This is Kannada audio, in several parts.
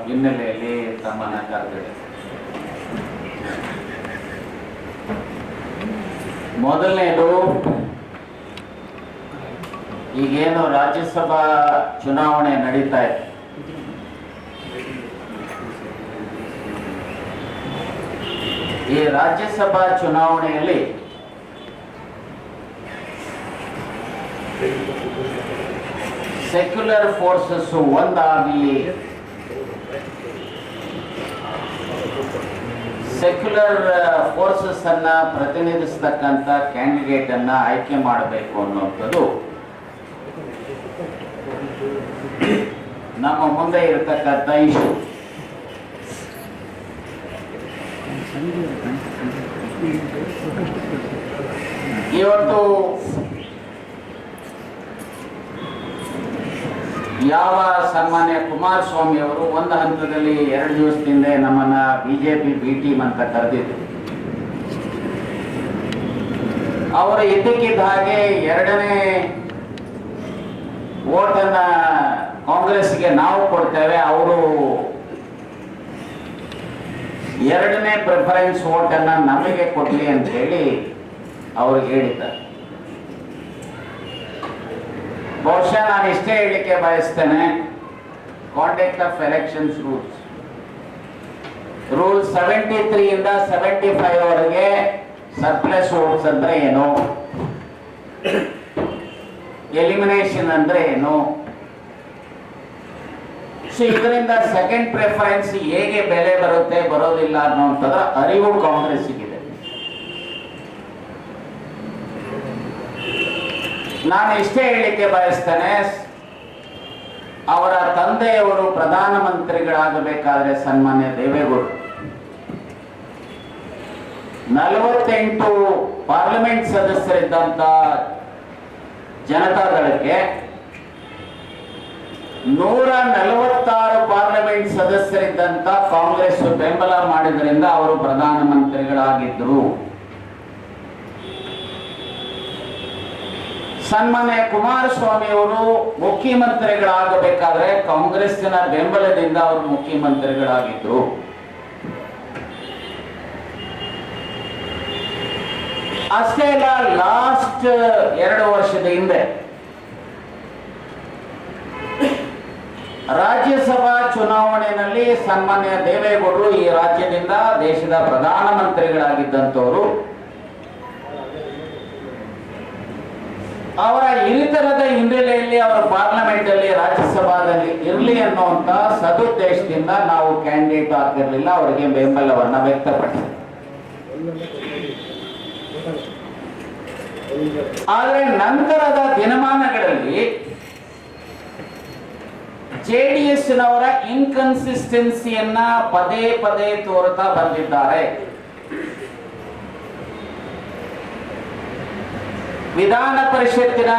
ಹಿನ್ನೆಲೆಯಲ್ಲಿ ತಮ್ಮನ್ನ ಕರೆದಿದೆ. ಮೊದಲನೇದು, ಈಗೇನು ರಾಜ್ಯಸಭಾ ಚುನಾವಣೆ ನಡೀತಾ ಇದೆ, ಈ ರಾಜ್ಯಸಭಾ ಚುನಾವಣೆಯಲ್ಲಿ ಸೆಕ್ಯುಲರ್ ಫೋರ್ಸಸ್ ಒಂದಾಗಲಿ, ಸೆಕ್ಯುಲರ್ ಫೋರ್ಸಸ್ ಅನ್ನ ಪ್ರತಿನಿಧಿಸತಕ್ಕಂಥ ಕ್ಯಾಂಡಿಡೇಟ್ ಅನ್ನ ಆಯ್ಕೆ ಮಾಡಬೇಕು ಅನ್ನುವಂಥದ್ದು ನಮ್ಮ ಮುಂದೆ ಇರತಕ್ಕಂಥ ಇಶ್ಯೂ. ಇವತ್ತು ಯಾವ ಸನ್ಮಾನ್ಯ ಕುಮಾರಸ್ವಾಮಿ ಅವರು ಒಂದು ಹಂತದಲ್ಲಿ 2 ದಿವಸದಿಂದ ನಮ್ಮನ್ನ ಬಿಜೆಪಿ ಬಿ ಟೀಮ್ ಅಂತ ಕರೆದಿದ್ರು. ಅವರ ಇದ್ದಕ್ಕಿದ್ದ ಹಾಗೆ 2ನೇ ವೋಟನ್ನ ಕಾಂಗ್ರೆಸ್ಗೆ ನಾವು ಕೊಡ್ತೇವೆ, ಅವರು 2ನೇ ಪ್ರಿಫರೆನ್ಸ್ ವೋಟನ್ನ ನಮಗೆ ಕೊಡ್ಲಿ ಅಂತ ಹೇಳಿ ಅವ್ರಿಗೆ ಹೇಳಿದ್ದಾರೆ. ಬಹುಶಃ ನಾನು ಇಷ್ಟೇ ಹೇಳಲಿಕ್ಕೆ ಬಯಸ್ತೇನೆ, ಕಾಂಡಕ್ಟ್ ಆಫ್ ಎಲೆಕ್ಷನ್ಸ್ ರೂಲ್ 73 ಇಂದ 75 ವರೆಗೆ ಸರ್ಪ್ಲಸ್ ವೋಟ್ಸ್ ಅಂದ್ರೆ ಏನು, ಎಲಿಮಿನೇಷನ್ ಅಂದ್ರೆ ಏನು, ಸೊ ಇದರಿಂದ ಸೆಕೆಂಡ್ ಪ್ರಿಫರೆನ್ಸ್ ಹೇಗೆ ಬೆಲೆ ಬರುತ್ತೆ ಬರೋದಿಲ್ಲ ಅನ್ನುವಂಥದ್ರ ಅರಿವು ಕಾಂಗ್ರೆಸ್ಸಿಗಿದೆ. ನಾನು ಇಷ್ಟೇ ಹೇಳಲಿಕ್ಕೆ ಬಯಸ್ತೇನೆ, ಅವರ ತಂದೆಯವರು ಪ್ರಧಾನಮಂತ್ರಿಗಳಾಗಬೇಕಾದ್ರೆ ಸನ್ಮಾನ್ಯ ದೇವೇಗೌಡರು 48 ಪಾರ್ಲಿಮೆಂಟ್ ಸದಸ್ಯರಿದ್ದಂತ ಜನತಾದಳಕ್ಕೆ 146 ಪಾರ್ಲಿಮೆಂಟ್ ಸದಸ್ಯರಿದ್ದಂತ ಕಾಂಗ್ರೆಸ್ ಬೆಂಬಲ ಮಾಡಿದ್ರಿಂದ ಅವರು ಪ್ರಧಾನಮಂತ್ರಿಗಳಾಗಿದ್ದರು. ಸನ್ಮಾನ್ಯ ಕುಮಾರಸ್ವಾಮಿ ಅವರು ಮುಖ್ಯಮಂತ್ರಿಗಳಾಗಬೇಕಾದ್ರೆ ಕಾಂಗ್ರೆಸ್ಸಿನ ಬೆಂಬಲದಿಂದ ಅವರು ಮುಖ್ಯಮಂತ್ರಿಗಳಾಗಿದ್ರು. ಅಷ್ಟೇ ಅಲ್ಲ, ಲಾಸ್ಟ್ 2 ವರ್ಷದ ಹಿಂದೆ ರಾಜ್ಯಸಭಾ ಚುನಾವಣೆಯಲ್ಲಿ ಸನ್ಮಾನ್ಯ ದೇವೇಗೌಡರು ಈ ರಾಜ್ಯದಿಂದ ದೇಶದ ಪ್ರಧಾನಮಂತ್ರಿಗಳಾಗಿದ್ದಂಥವರು, ಅವರ ಹಿರಿತನದ ಹಿನ್ನೆಲೆಯಲ್ಲಿ ಅವರ ಪಾರ್ಲಿಮೆಂಟ್ ಅಲ್ಲಿ ರಾಜ್ಯಸಭಾದಲ್ಲಿ ಇರಲಿ ಅನ್ನುವಂತ ಸದುದ್ದೇಶದಿಂದ ನಾವು ಕ್ಯಾಂಡಿಡೇಟ್ ಹಾಕಿರಲಿಲ್ಲ, ಅವರಿಗೆ ಬೆಂಬಲವನ್ನ ವ್ಯಕ್ತಪಡಿಸಿದೆ. ಆದರೆ ನಂತರದ ದಿನಮಾನಗಳಲ್ಲಿ ಜೆಡಿಎಸ್ ನವರ ಇನ್ಕನ್ಸಿಸ್ಟೆನ್ಸಿಯನ್ನ ಪದೇ ಪದೇ ತೋರುತ್ತಾ ಬಂದಿದ್ದಾರೆ. ವಿಧಾನ ಪರಿಷತ್ತಿನ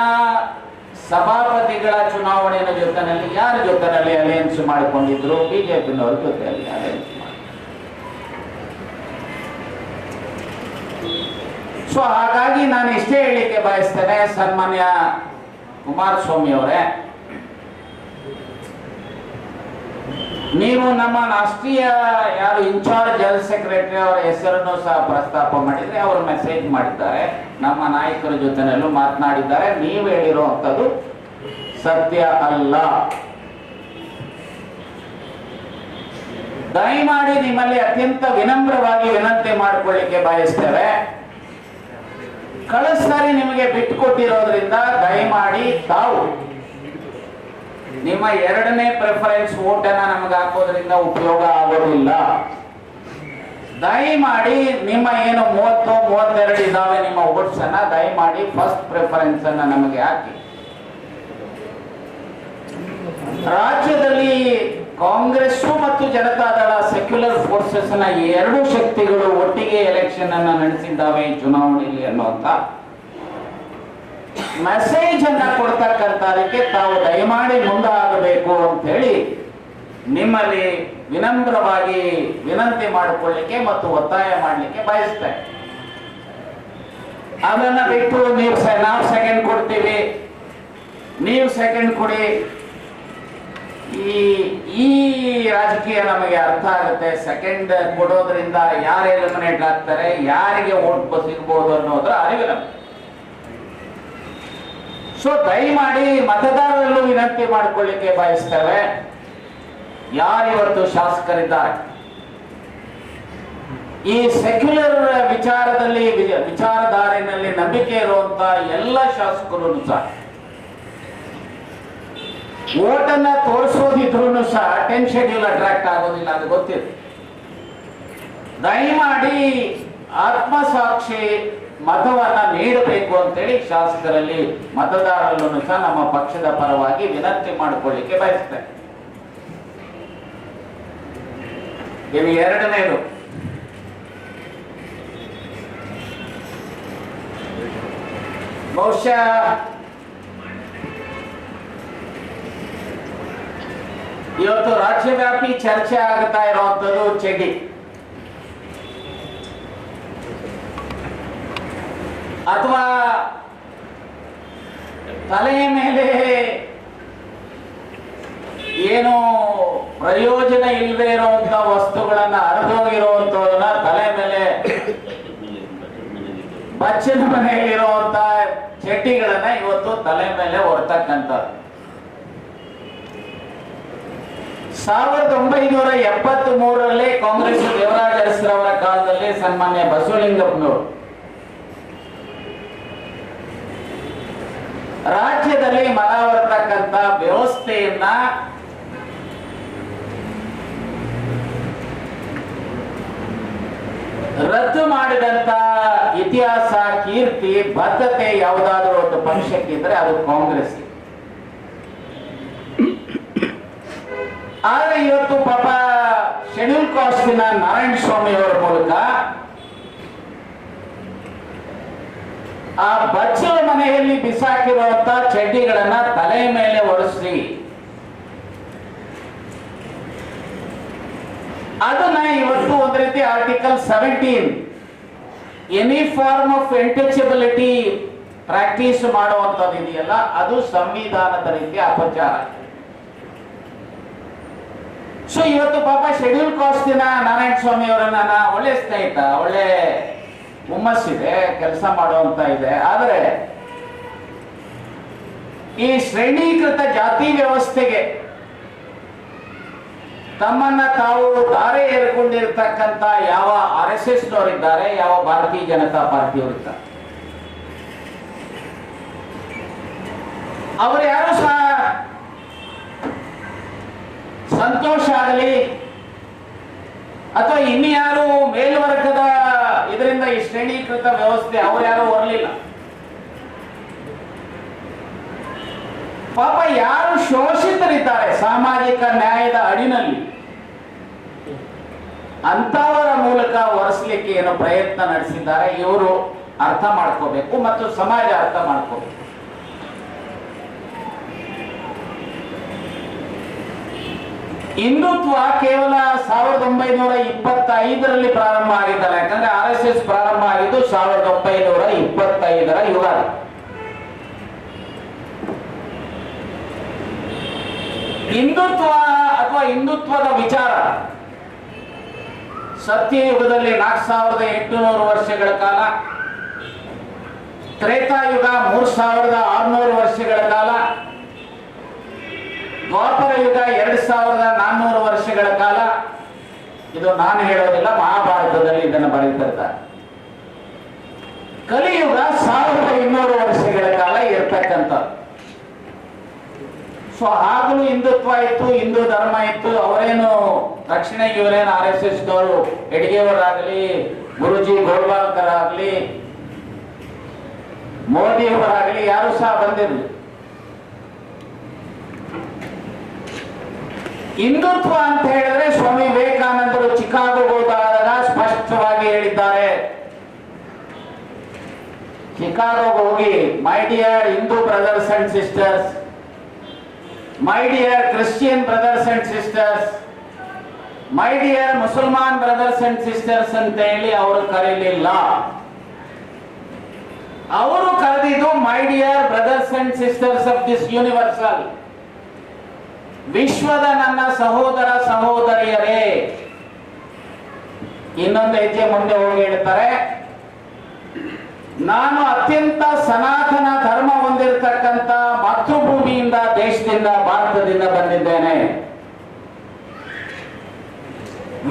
ಸಭಾಪತಿಗಳ ಚುನಾವಣೆಯ ಜೊತೆಯಲ್ಲಿ ಯಾರ ಜೊತೆಯಲ್ಲಿ ಅಲಯನ್ಸ್ ಮಾಡಿಕೊಂಡಿದ್ರು? ಬಿಜೆಪಿನವರ ಜೊತೆಯಲ್ಲಿ ಅಲಯನ್ಸ್ ಮಾಡಿ. ಸೊ ಹಾಗಾಗಿ ನಾನು ಇಷ್ಟೇ ಹೇಳಲಿಕ್ಕೆ ಬಯಸ್ತೇನೆ, ಸನ್ಮಾನ್ಯ ಕುಮಾರಸ್ವಾಮಿ ಅವರೇ, ನೀವು ನಮ್ಮ ರಾಷ್ಟ್ರೀಯ ಯಾರು ಇನ್ಚಾರ್ಜ್ ಜನರಲ್ ಸೆಕ್ರೆಟರಿ ಅವರ ಹೆಸರನ್ನು ಸಹ ಪ್ರಸ್ತಾಪ ಮಾಡಿದ್ರೆ, ಅವರು ಮೆಸೇಜ್ ಮಾಡಿದ್ದಾರೆ, ನಮ್ಮ ನಾಯಕರ ಜೊತೆನಲ್ಲೂ ಮಾತನಾಡಿದ್ದಾರೆ. ನೀವು ಹೇಳಿರುವಂಥದ್ದು ಸತ್ಯ ಅಲ್ಲ. ದಯಮಾಡಿ ನಿಮ್ಮಲ್ಲಿ ಅತ್ಯಂತ ವಿನಮ್ರವಾಗಿ ವಿನಂತಿ ಮಾಡಿಕೊಳ್ಳಿಕ್ಕೆ ಬಯಸ್ತೇವೆ. ಕಳೆದ ಸಾರಿ ನಿಮಗೆ ಬಿಟ್ಟುಕೊಟ್ಟಿರೋದ್ರಿಂದ ದಯಮಾಡಿ ತಾವು ನಿಮ್ಮ 2ನೇ ಪ್ರಿಫರೆನ್ಸ್ ವೋಟ್ ಅನ್ನ ನಮಗೆ ಹಾಕೋದ್ರಿಂದ ಉಪಯೋಗ ಆಗೋದಿಲ್ಲ. ದಯಮಾಡಿ ನಿಮ್ಮ ಏನು 30, 32 ಇದಾವೆ ನಿಮ್ಮ ವೋಟ್ಸ್ ಅನ್ನ ದಯಮಾಡಿ ಫಸ್ಟ್ ಪ್ರಿಫರೆನ್ಸ್ ಅನ್ನ ನಮಗೆ ಹಾಕಿ. ರಾಜ್ಯದಲ್ಲಿ ಕಾಂಗ್ರೆಸ್ ಮತ್ತು ಜನತಾದಳ ಸೆಕ್ಯುಲರ್ ಫೋರ್ಸಸ್ ನ 2 ಶಕ್ತಿಗಳು ಒಟ್ಟಿಗೆ ಎಲೆಕ್ಷನ್ ಅನ್ನ ನಡೆಸಿದ್ದಾವೆ ಈ ಚುನಾವಣೆಯಲ್ಲಿ ಅನ್ನುವಂತ ಮೆಸೇಜ್ ಅನ್ನ ಕೊಡ್ತಕ್ಕಂಥದಕ್ಕೆ ತಾವು ದಯಮಾಡಿ ಮುಂದಾಗಬೇಕು ಅಂತ ಹೇಳಿ ನಿಮ್ಮಲ್ಲಿ ವಿನಮ್ರವಾಗಿ ವಿನಂತಿ ಮಾಡಿಕೊಳ್ಳಿಕ್ಕೆ ಮತ್ತು ಒತ್ತಾಯ ಮಾಡಲಿಕ್ಕೆ ಬಯಸ್ತೇನೆ. ಅದನ್ನ ಬಿಟ್ಟು ನಾವು ಸೆಕೆಂಡ್ ಕೊಡ್ತೀವಿ, ನೀವು ಸೆಕೆಂಡ್ ಕೊಡಿ, ಈ ಈ ರಾಜಕೀಯ ನಮಗೆ ಅರ್ಥ ಆಗುತ್ತೆ. ಸೆಕೆಂಡ್ ಕೊಡೋದ್ರಿಂದ ಯಾರು ಎಲಿಮಿನೇಟ್ ಆಗ್ತಾರೆ, ಯಾರಿಗೆ ಓಟ್ ಸಿಗ್ಬೋದು ಅನ್ನೋದ್ರ ಅರಿವಿಲ್ಲ. ಸೊ ದಯಮಾಡಿ ಮತದಾರರಲ್ಲೂ ವಿನಂತಿ ಮಾಡಿಕೊಳ್ಳಿಕ್ಕೆ ಬಯಸ್ತೇವೆ, ಯಾರಿವತ್ತು ಶಾಸಕರಿದ್ದಾರೆ ಈ ಸೆಕ್ಯುಲರ್ ವಿಚಾರದಲ್ಲಿ ವಿಚಾರಧಾರೆಯಲ್ಲಿ ನಂಬಿಕೆ ಇರುವಂತ ಎಲ್ಲ ಶಾಸಕರು ಸಹ ಓಟನ್ನ ತೋರಿಸೋದಿದ್ರು ಸಹ 10th ಶೆಡ್ಯೂಲ್ ಅಟ್ರಾಕ್ಟ್ ಆಗೋದಿಲ್ಲ, ಅದು ಗೊತ್ತಿದೆ. ದಯಮಾಡಿ ಆತ್ಮಸಾಕ್ಷಿ ಮತವನ್ನ ನೀಡಬೇಕು ಅಂತೇಳಿ ಶಾಸಕರಲ್ಲಿ ಮತದಾರರಲ್ಲೂ ಸಹ ನಮ್ಮ ಪಕ್ಷದ ಪರವಾಗಿ ವಿನಂತಿ ಮಾಡಿಕೊಳ್ಳಿಕ್ಕೆ ಬಯಸ್ತೇನೆ. ಇದು ಎರಡನೇದು. ಬಹುಶಃ ಇವತ್ತು ರಾಜ್ಯವ್ಯಾಪಿ ಚರ್ಚೆ ಆಗ್ತಾ ಇರುವಂತದ್ದು ಚಡ್ಡಿ ಅಥವಾ ತಲೆಯ ಮೇಲೆ ಏನು ಪ್ರಯೋಜನ ಇಲ್ಲದೆ ಇರುವಂತ ವಸ್ತುಗಳನ್ನ ಹರಿದೋಗಿರುವಂತದನ್ನ ತಲೆ ಮೇಲೆ ಬಚ್ಚನ ಮನೆಯಲ್ಲಿರುವಂತ ಚಡ್ಡಿಗಳನ್ನ ಇವತ್ತು ತಲೆ ಮೇಲೆ ಹೊರತಕ್ಕಂಥ 1973ರಲ್ಲಿ ಕಾಂಗ್ರೆಸ್ ದೇವರಾಜ ಅರಸರವರ ಕಾಲದಲ್ಲಿ ಸನ್ಮಾನ್ಯ ಬಸವಲಿಂಗಪ್ಪನವರು ರಾಜ್ಯದಲ್ಲಿ ಮರ ಹೊರತಕ್ಕಂಥ ವ್ಯವಸ್ಥೆಯನ್ನ ರದ್ದು ಮಾಡಿದಂತ ಇತಿಹಾಸ, ಕೀರ್ತಿ, ಬದ್ಧತೆ ಯಾವುದಾದ್ರೂ ಒಂದು ಪಕ್ಷಕ್ಕಿದ್ರೆ ಅದು ಕಾಂಗ್ರೆಸ್. ಆದ್ರೆ ಇವತ್ತು ಪಾಪ ಶೆಡ್ಯೂಲ್ ಕಾಸ್ಟಿನ ನಾರಾಯಣ ಸ್ವಾಮಿ ಅವರ ಮೂಲಕ ಆ ಬಚ್ಚಲ ಮನೆಯಲ್ಲಿ ಬಿಸಾಕಿರುವಂತ ಚಡ್ಡಿಗಳನ್ನ ತಲೆ ಮೇಲೆ ಒರೆಸಿ ಅದನ್ನ ಇವತ್ತು ಒಂದು ರೀತಿ article 17 any form of untouchability practice ಮಾಡುವಂತದ್ದು ಇದೆಯಲ್ಲ, ಅದು ಸಂವಿಧಾನದ ರೀತಿಯ ಅಪಚಾರ. ಸೊ ಇವತ್ತು ಪಾಪ ಶೆಡ್ಯೂಲ್ ಕಾಸ್ಟಿನ ನಾರಾಯಣ ಸ್ವಾಮಿ ಅವರನ್ನ ಒಳ್ಳೆ ಸ್ನೇಹಿತ, ಒಳ್ಳೆ ಹುಮ್ಮಸ್ಸಿದೆ, ಕೆಲಸ ಮಾಡುವಂತ ಇದೆ. ಆದರೆ ಈ ಶ್ರೇಣೀಕೃತ ಜಾತಿ ವ್ಯವಸ್ಥೆಗೆ ತಮ್ಮನ್ನ ತಾವು ದಾರೆ ಏರ್ಕೊಂಡಿರ್ತಕ್ಕಂಥ ಯಾವ RSS ನವರಿದ್ದಾರೆ, ಯಾವ ಭಾರತೀಯ ಜನತಾ ಪಾರ್ಟಿಯವರಿದ್ದಾರೆ, ಅವರು ಯಾರು ಸಹ ಸಂತೋಷ ಆಗಲಿ ಅಥವಾ ಇನ್ಯಾರು ಮೇಲ್ವರ್ಗದ ಇದರಿಂದ ಈ ಶ್ರೇಣೀಕೃತ ವ್ಯವಸ್ಥೆ ಅವ್ರು ಯಾರು ಹೊರಲಿಲ್ಲ. ಪಾಪ ಯಾರು ಶೋಷಿತರಿದ್ದಾರೆ ಸಾಮಾಜಿಕ ನ್ಯಾಯದ ಅಡಿನಲ್ಲಿ, ಅಂತವರ ಮೂಲಕ ಒರೆಸಲಿಕ್ಕೆ ಏನು ಪ್ರಯತ್ನ ನಡೆಸಿದ್ದಾರೆ ಇವರು ಅರ್ಥ ಮಾಡ್ಕೋಬೇಕು ಮತ್ತು ಸಮಾಜ ಅರ್ಥ ಮಾಡ್ಕೋಬೇಕು. ಹಿಂದುತ್ವ ಕೇವಲ 1925ರಲ್ಲಿ ಪ್ರಾರಂಭ ಆಗಿದ್ದಲ್ಲ, ಯಾಕಂದ್ರೆ RSS ಪ್ರಾರಂಭ ಆಗಿದ್ದು 1925ರ ಯುಗಾದಿ. ಹಿಂದುತ್ವ ಅಥವಾ ಹಿಂದುತ್ವದ ವಿಚಾರ ಸತ್ಯಯುಗದಲ್ಲಿ 4800 ವರ್ಷಗಳ ಕಾಲ, ತ್ರೇತಾಯುಗ 3600 ವರ್ಷಗಳ ಕಾಲ, ದ್ವಾಪರ ಯುಗ 2400 ವರ್ಷಗಳ ಕಾಲ. ಇದು ನಾನು ಹೇಳೋದಿಲ್ಲ, ಮಹಾಭಾರತದಲ್ಲಿ ಇದನ್ನು ಬರೀತಿರ್ತಾರೆ. ಕಲಿಯುಗ 1200 ವರ್ಷಗಳ ಕಾಲ ಇರ್ತಕ್ಕಂಥ. ಸೊ ಆಗಲೂ ಹಿಂದುತ್ವ ಇತ್ತು, ಹಿಂದೂ ಧರ್ಮ ಇತ್ತು. ಅವರೇನು ರಕ್ಷಣೆಗೆ ಇವರೇನು RSS ನವರು ಎಡ್ಗೆಯವರಾಗಲಿ, ಗುರುಜಿ ಗೋಲ್ವಾಲ್ಕರ್ ಆಗಲಿ, ಮೋದಿಯವರಾಗಲಿ ಯಾರು ಸಹ ಬಂದಿರಲಿ. ಹಿಂದುತ್ವ ಅಂತ ಹೇಳಿದ್ರೆ ಸ್ವಾಮಿ ವಿವೇಕಾನಂದರು ಚಿಕಾಗೋಗೆ ಹೋದಾಗ ಸ್ಪಷ್ಟವಾಗಿ ಹೇಳಿದ್ದಾರೆ. ಚಿಕಾಗೋಗೆ ಹೋಗಿ, my dear Hindu brothers and sisters, my dear Christian brothers and sisters, my dear Musalman brothers and sisters ಅಂತ ಹೇಳಿ ಅವರು ಕರೀಲಿಲ್ಲ. ಅವರು ಕರೆದಿದ್ದು my dear brothers and sisters of this universal. ವಿಶ್ವದ ನನ್ನ ಸಹೋದರ ಸಹೋದರಿಯರೇ, ಇನ್ನೊಂದು ಹೆಜ್ಜೆ ಮುಂದೆ ಹೋಗಿ ಹೇಳ್ತಾರೆ, ನಾನು ಅತ್ಯಂತ ಸನಾತನ ಧರ್ಮ ಹೊಂದಿರತಕ್ಕಂತ ಮಾತೃಭೂಮಿಯಿಂದ, ದೇಶದಿಂದ, ಭಾರತದಿಂದ ಬಂದಿದ್ದೇನೆ.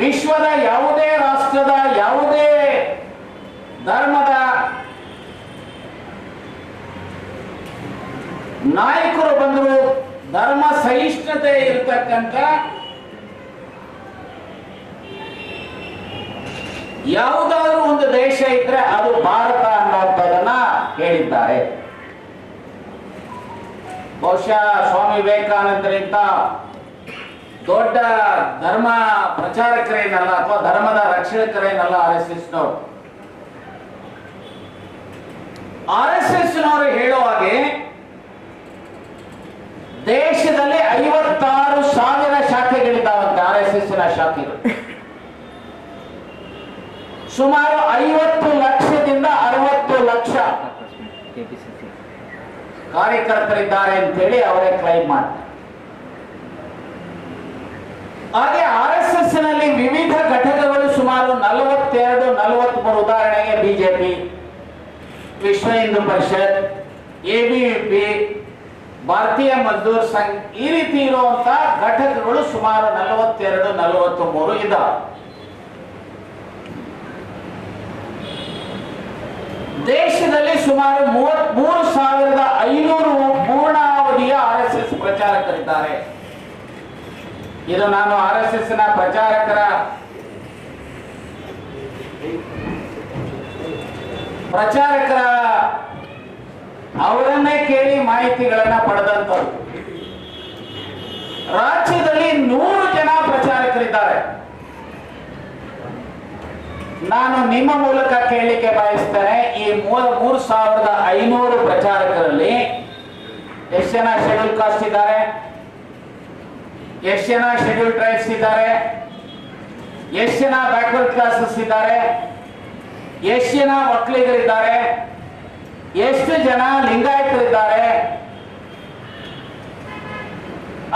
ವಿಶ್ವದ ಯಾವುದೇ ರಾಷ್ಟ್ರದ ಯಾವುದೇ ಧರ್ಮದ ನಾಯಕರು ಬಂದರು, ಧರ್ಮ ಸಹಿಷ್ಣುತೆ ಇರತಕ್ಕಂಥ ಯಾವುದಾದ್ರೂ ಒಂದು ದೇಶ ಇದ್ರೆ ಅದು ಭಾರತ ಅನ್ನೋದನ್ನ ಹೇಳಿದ್ದಾರೆ. ಬಹುಶಃ ಸ್ವಾಮಿ ವಿವೇಕಾನಂದರಿಂದ ದೊಡ್ಡ ಧರ್ಮ ಪ್ರಚಾರಕರೇನಲ್ಲ ಅಥವಾ ಧರ್ಮದ ರಕ್ಷಕರೇನಲ್ಲ RSSನವರು. RSSನವರು ಹೇಳೋ ಹಾಗೆ ದೇಶದಲ್ಲಿ 56,000 ಶಾಖೆಗಳಿದ್ದಾವಂತೆ. RSSನ ಶಾಖೆಗಳು ಸುಮಾರು 50 ಲಕ್ಷದಿಂದ 60 ಲಕ್ಷ ಕಾರ್ಯಕರ್ತರಿದ್ದಾರೆ ಅಂತೇಳಿ ಅವರೇ ಕ್ಲೈಮ್ ಮಾಡ್ತಾರೆ. ಹಾಗೆ RSS ನಲ್ಲಿ ವಿವಿಧ ಘಟಕಗಳು ಸುಮಾರು 42-43, ಉದಾಹರಣೆಗೆ ಬಿಜೆಪಿ, ವಿಶ್ವ ಹಿಂದೂ ಪರಿಷತ್, ABVP, ಭಾರತೀಯ ಮಜ್ದೂರ್ ಸಂಘ, ಈ ರೀತಿ ಇರುವಂತಹ ಘಟಕಗಳು ಸುಮಾರು 42-43 ಇದ್ದಾವೆ. ದೇಶದಲ್ಲಿ ಸುಮಾರು 33,500 ಪೂರ್ಣಾವಧಿಯ RSS ಪ್ರಚಾರಕರಿದ್ದಾರೆ. ಇದು ನಾನು RSSನ ಪ್ರಚಾರಕರ ಅವರನ್ನೇ ಕೇಳಿ ಮಾಹಿತಿಗಳನ್ನ ಪಡೆದಂತದ್ದು. ರಾಜ್ಯದಲ್ಲಿ 100 ಜನ ಪ್ರಚಾರಕರಿದ್ದಾರೆ. ನಾನು ನಿಮ್ಮ ಮೂಲಕ ಕೇಳಲಿಕ್ಕೆ ಬಯಸ್ತೇನೆ, ಈ 3,500 ಪ್ರಚಾರಕರಲ್ಲಿ ಎಷ್ಟು ಜನ ಶೆಡ್ಯೂಲ್ ಕಾಸ್ಟ್ ಇದ್ದಾರೆ, ಎಷ್ಟು ಜನ ಶೆಡ್ಯೂಲ್ ಟ್ರೈಬ್ಸ್ ಇದ್ದಾರೆ, ಎಷ್ಟು ಜನ ಬ್ಯಾಕ್ವರ್ಡ್ ಕ್ಲಾಸಸ್ ಇದ್ದಾರೆ, ಎಷ್ಟು ಜನ ಒಕ್ಕಲಿಗರಿದ್ದಾರೆ, ಎಷ್ಟು ಜನ ಲಿಂಗಾಯತರಿದ್ದಾರೆ,